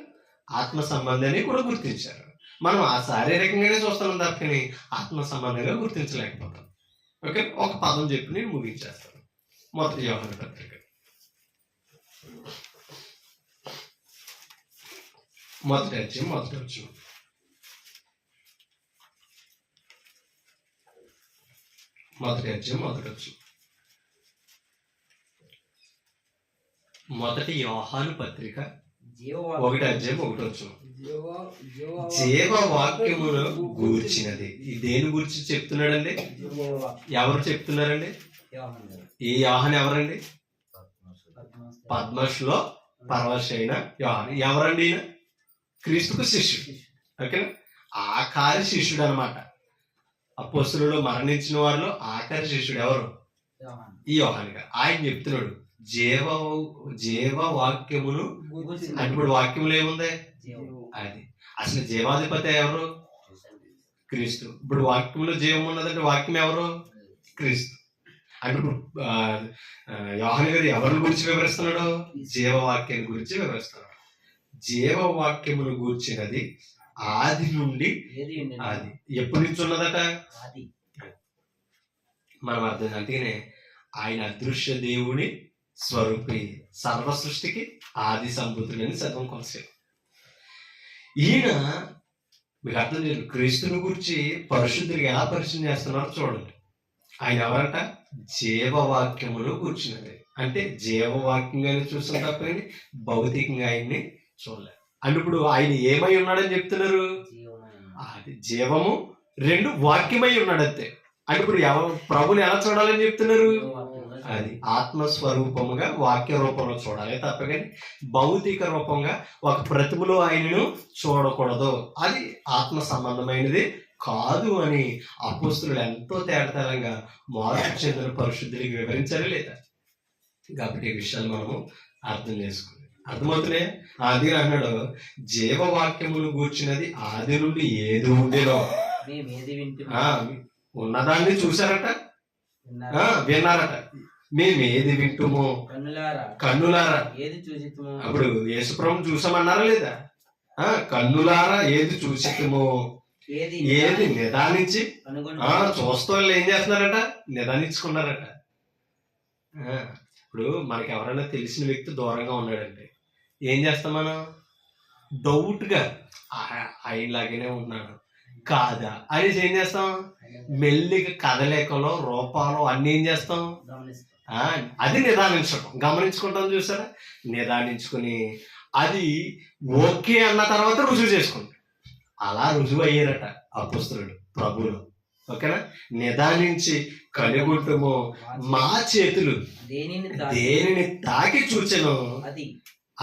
ఆత్మ సంబంధాన్ని కూడా గుర్తించారు. మనం ఆ శారీరకంగానే చూస్తున్నాం తప్పని ఆత్మ సంబంధంగా గుర్తించలేకపోతాం. ఓకే, ఒక పదం చెప్పి నేను ముగించేస్తాను. మొదటి యోహాను పత్రిక మొదటి అధ్యాయం మొదటి వచనం. మొదటి అధ్యాయం మొదటి వచనం. మొదటి యోహాను పత్రిక 1:1. జీవ వాక్యమును గూర్చినది. దేని గురించి చెప్తున్నాడండి? ఎవరు చెప్తున్నారండి? ఈ యోహాను ఎవరండి? పద్మస్లో పరవశ అయిన యోహాను. ఎవరండి ఈయన? క్రీస్తుకు శిష్యుడు. ఓకేనా? ఆఖరి శిష్యుడు అనమాట. అపోస్తలుడు మరణించిన వారిలో ఆఖరి శిష్యుడు ఎవరు? ఈ యోహాను గారు. ఆయన చెప్తున్నాడు జీవ వాక్యమును. అంటే ఇప్పుడు వాక్యములు ఏముంది? అది అసలు జీవాధిపతి ఎవరు? క్రీస్తు. ఇప్పుడు వాక్యంలో జీవం ఉన్నదంటే వాక్యం ఎవరు? క్రీస్తు. అంటే ఇప్పుడు యోహాను గారు ఎవరి గురించి వివరిస్తున్నాడు? జీవవాక్యాన్ని గురించి వివరిస్తున్నాడు. జీవవాక్యమును గూర్చినది ఆది నుండి. అది ఎప్పటి నుంచి ఉన్నదట? మనం అర్థం. అందుకనే ఆయన అదృశ్య దేవుని స్వరూపి, సర్వ సృష్టికి ఆది సంభూతులని చదవం కొనసాగు. ఈయన మీకు అర్థం లేదు. క్రీస్తుని గురించి పరిశుద్ధుడికి ఎలా పరిచయం చేస్తున్నారో చూడండి. ఆయన ఎవరంట? జీవవాక్యమును కూర్చున్నది. అంటే జీవవాక్యంగానే చూస్తాం తప్ప భౌతికంగా ఆయన్ని చూడలేదు. అంటే ఇప్పుడు ఆయన ఏమై ఉన్నాడని చెప్తున్నారు? అది జీవము, రెండు వాక్యమై ఉన్నాడంతే. అంటే ఇప్పుడు ప్రభుని ఎలా చూడాలని చెప్తున్నారు? అది ఆత్మస్వరూపముగా వాక్య రూపంలో చూడాలి తప్ప కానీ భౌతిక రూపంగా ఒక ప్రతిమలో ఆయనను చూడకూడదు. అది ఆత్మ సంబంధమైనది కాదు అని అపోస్తలులు ఎంతో తేటతెల్లంగా మార్పు చెందిన పరిశుద్ధులకు వివరించారు లేదా? కాబట్టి ఈ విషయాలు మనము అర్థం చేసుకోవాలి. అర్థమవుతున్నాయి. అది అన్నాడు, జీవవాక్యమును గూర్చినది ఆది నుండి ఏది ఉండేనో మేము ఏది ఉన్నదాన్ని చూసారట, వింటున్నారా విన్నారట. మేము ఏది వింటుమో కన్నులారా ఏది చూసితుమో. అప్పుడు యేసుప్రభుని చూసామన్నారా లేదా? కన్నులారా ఏది చూసితుమో, ఏది నిదానించి చూస్తూ ఏం చేస్తున్నారట, నిదానించుకున్నారట. ఇప్పుడు మనకి ఎవరైనా తెలిసిన వ్యక్తి దూరంగా ఉన్నాడంటే ఏం చేస్తాం మనం? డౌట్గా ఆయనలాగానే ఉన్నాడు కాదా అనేసి ఏం చేస్తాం? మెల్లిగా కదలికలో రూపాలు అన్ని ఏం చేస్తాం? అది నిదానించడం, గమనించుకుంటాం. చూసారా? నిదానించుకుని అది ఓకే అన్న తర్వాత రుజువు చేసుకుంటాం. అలా రుజువు అయ్యారట అపొస్తలుడు ప్రభువులో. ఓకేనా? నిదానించి కనుగుంటము మా చేతులు దేనిని తాకి చూచెను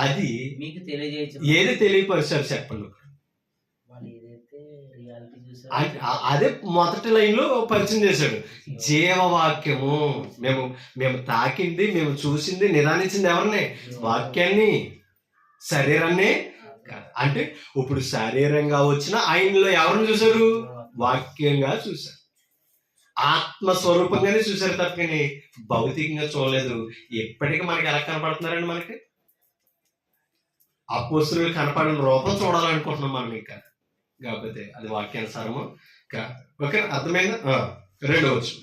అది మీకు తెలియజేయచ్చు. ఏది తెలియపరిచారు చెప్పండి. అదే మొదటి లైన్ లో పరిచయం చేశాడు. జీవవాక్యము. మేము తాకింది, మేము చూసింది, నిదానించింది ఎవరిని? వాక్యాన్ని, శరీరాన్ని. అంటే ఇప్పుడు శరీరంగా వచ్చిన ఆయనలో ఎవరిని చూశారు? వాక్యంగా చూశారు, ఆత్మస్వరూపంగానే చూశారు తప్పని భౌతికంగా చూడలేదు. ఎప్పటికీ మనకి ఎలా కనపడుతున్నారండి? మనకి అపోస్తలులు కనపడిన రూపం చూడాలనుకుంటున్నాం మనం ఇంకా. కాకపోతే అది వాక్యానుసారము కాదు. ఓకే, అర్థమైందా? రెండవచ్చు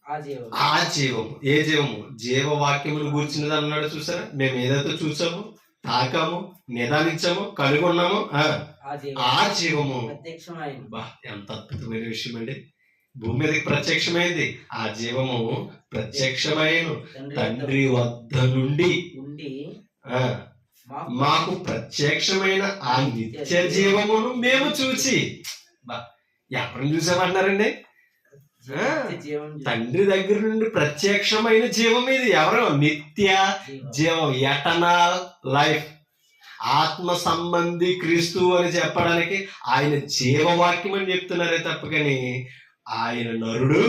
ఆ జీవము. ఏ జీవము? జీవవాక్యమును గూర్చినది అన్నాడు. చూసారా? మేము ఏదైతే చూసామో, తాకాము, నిదానించాము, కనుగొన్నాము, ఆ జీవము ఎంత అద్భుతమైన విషయం అండి. భూమి మీదకి ప్రత్యక్షమైంది. ఆ జీవము ప్రత్యక్షమైన తండ్రి వద్ద నుండి మాకు ప్రత్యక్షమైన ఆ నిత్య జీవమును మేము చూసి. ఎవరిని చూసామన్నారండి? తండ్రి దగ్గర నుండి ప్రత్యక్షమైన జీవం ఇది. ఎవరు? నిత్య జీవం, ఎటర్నల్ లైఫ్. ఆత్మ సంబంధి క్రీస్తు అని చెప్పడానికి ఆయన జీవవాక్యం అని చెప్తున్నారే తప్ప కానీ ఆయన నరుడు.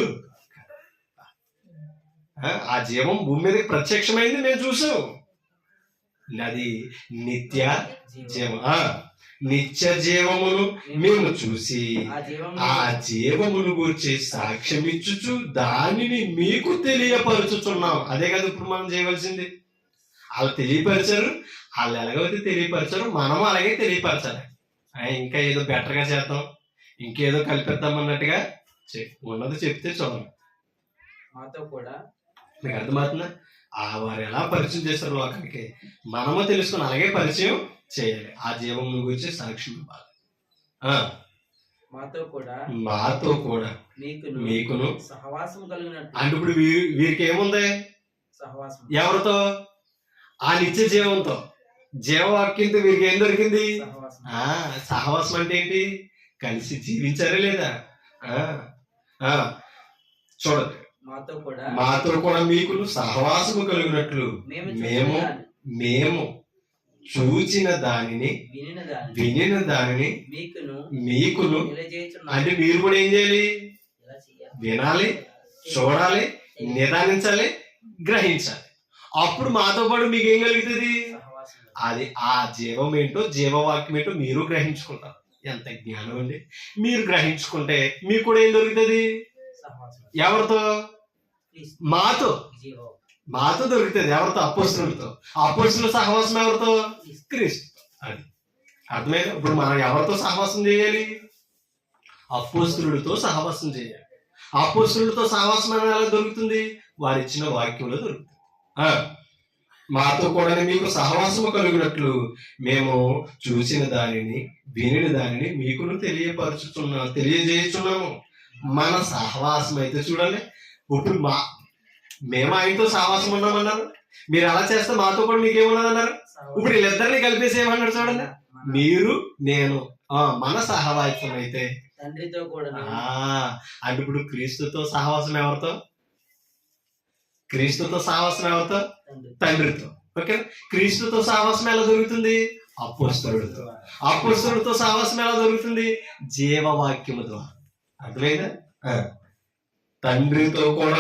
ఆ జీవం భూమి మీద ప్రత్యక్షమైంది, మేము చూసాం. అది నిత్య జీవం. నిత్య జీవమును మేము చూసి ఆ జీవమును గురించి సాక్ష్యమిచ్చుచు దానిని మీకు తెలియపరచుచున్నాం. అదే కదా ఇప్పుడు మనం చేయవలసింది. వాళ్ళు తెలియపరిచారు, వాళ్ళు ఎలాగైతే తెలియపరిచారు మనము అలాగే తెలియపరచాలి. ఇంకా ఏదో బెటర్గా చేద్దాం, ఇంకేదో కల్పిద్దాం అన్నట్టుగా ఉన్నది చెప్తే చాలు. మాతో కూడా మీకు అర్థమవుతుందా? వారు ఎలా పరిచయం చేశారు లోకానికి, మనము తెలుసుకుని అలాగే పరిచయం చేయాలి. ఆ జీవం గురించి సాక్ష్యం ఇవ్వాలి. మాతో కూడా మీకును సహవాసం కలిగినట్టు. అంటే ఇప్పుడు వీరికి ఏముంది? సహవాసం. ఎవరితో? ఆ నిత్య జీవంతో, జీవవాక్యంతో వీరికి ఏం దొరికింది? సహవాసం అంటే ఏంటి? కలిసి జీవించారా లేదా? చూడండి, మాతో కూడా మీకు సహవాసము కలిగినట్లు మేము చూచిన దానిని వినిన దానిని మీకును. అంటే మీరు కూడా ఏం చేయాలి? వినాలి, చూడాలి, నిదానించాలి, గ్రహించాలి. అప్పుడు మాతో పాటు మీకు ఏం కలుగుతుంది? అది ఆ జీవం ఏంటో, జీవవాక్యం ఏంటో మీరు గ్రహించుకుంటారు. ఎంత జ్ఞానం అండి! మీరు గ్రహించుకుంటే మీకు కూడా ఏం దొరుకుతుంది? ఎవరితో? మాతో దొరుకుతుంది. ఎవరితో? అపోస్తలులతో. అపోస్తలుల సహవాసం ఎవరితో? క్రీస్తు. అది అర్థమైంది. ఇప్పుడు మనం ఎవరితో సహవాసం చేయాలి? అపోస్తలులతో సహవాసం చేయాలి. అపోస్తలులతో సహవాసం అనేది ఎలా దొరుకుతుంది? వారు ఇచ్చిన వాక్యంలో దొరుకుతుంది. మాతో కూడా మీకు సహవాసము కలిగినట్లు మేము చూసిన దానిని వినిన దానిని మీకును తెలియజేస్తున్నాము. మన సహవాసం అయితే చూడండి, ఇప్పుడు మేము ఆయనతో సహవాసం ఉన్నామన్నారు. మీరు అలా చేస్తే మాతో కూడా మీకేమున్నదన్నారు? ఇప్పుడు వీళ్ళిద్దరిని కలిపేసి ఏమన్నారు చూడండి, మీరు నేను. మన సహవాసం అయితే తండ్రితో కూడా. అంటే ఇప్పుడు క్రీస్తుతో సహవాసం ఎవరితో? క్రీస్తుతో సహవాసం ఎవరితో? తండ్రితో. ఓకే, క్రీస్తుతో సహవాసం ఎలా దొరుకుతుంది? అపోస్తలుడితో. అపోస్తలుడితో సహవాసం ఎలా దొరుకుతుంది? జీవవాక్యము ద్వారా. అర్థమైందా? తండ్రితో కూడా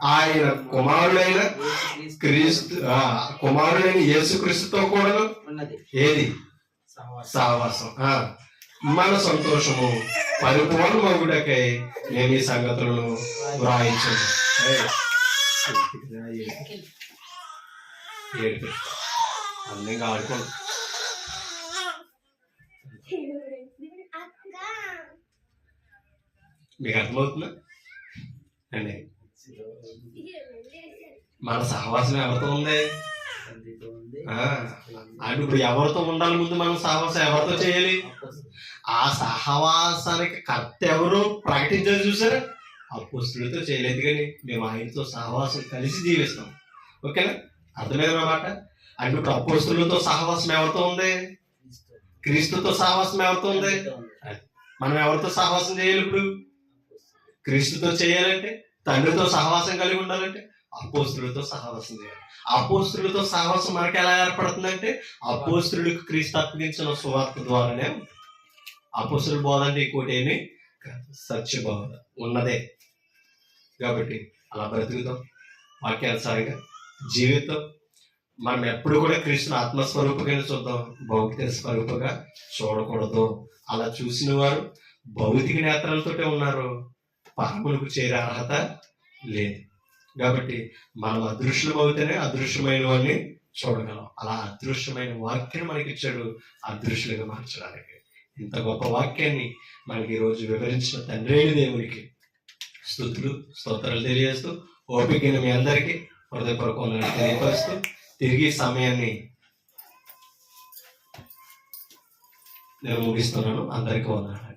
ఆయన కుమారుడైన యేసుక్రీస్తు క్రీస్తు కుమారుడైన యేసుక్రీస్తుతో కూడా ఉన్నది ఏది సహవాసం. సహవాసం. మన సంతోషము పరిపూర్ణమగుటకై నేను ఈ సంగతులను వ్రాయించను. అందంగా ఆడుకోండి. మీకు అర్థమవుతుందా అండి? మన సహవాసం ఎవరితో ఉంది? తండ్రితో ఉంది, అంటే ఇప్పుడు ఎవరితో ఉండాలి? ముందు మనం సహవాసం ఎవరితో చేయాలి? ఆ సహవాసానికి కర్త ఎవరు ప్రకటించారు చూసారా? అపోస్తులతో చేయలేదు, కానీ మేము ఆయనతో సహవాసం కలిసి జీవిస్తాం. ఓకేనా? అర్థమైందన్నమాట. అంటే ఇప్పుడు అపోస్తులతో సహవాసం ఎవరితో ఉంది? క్రీస్తుతో సహవాసం ఎవరితో ఉంది? మనం ఎవరితో సహవాసం చేయాలి? ఇప్పుడు క్రీస్తుతో చేయాలంటే, తండ్రితో సహవాసం కలిగి ఉండాలంటే అపోస్తులతో సహవాసం చేయాలి. అపోస్తులతో సహవాసం మనకి ఎలా ఏర్పడుతుందంటే, అపోస్తులకు క్రీస్తు అప్పగించిన సువార్త ద్వారానే. అపోస్తుల బోధ అంటే ఇంకోటి ఏమి సత్య బోధ ఉన్నదే. కాబట్టి అలా బ్రతుకుతాం, వాక్యానుసారంగా జీవితం. మనం ఎప్పుడు కూడా క్రీస్తుని ఆత్మస్వరూపంగా చూద్దాం, భౌతిక స్వరూపంగా చూడకూడదు. అలా చూసిన వారు భౌతిక నేత్రాలతోటే ఉన్నారు, పరములకు చేరే అర్హత లేదు. కాబట్టి మనం అదృశ్యం అవుతేనే అదృశ్యమైన వాడిని చూడగలం. అలా అదృశ్యమైన వాక్యాన్ని మనకి ఇచ్చాడు అదృశ్యులుగా మార్చడానికి. ఇంత గొప్ప వాక్యాన్ని మనకి ఈరోజు వివరించిన తండ్రి అయిన దేవునికి స్తుతులు స్తోత్రాలు తెలియజేస్తూ, ఓపిక మీ అందరికీ హృదయపూర్వకంగా తెలియపరుస్తూ తిరిగి సమయాన్ని నేను ముగిస్తున్నాను. అందరికీ వందనాలు.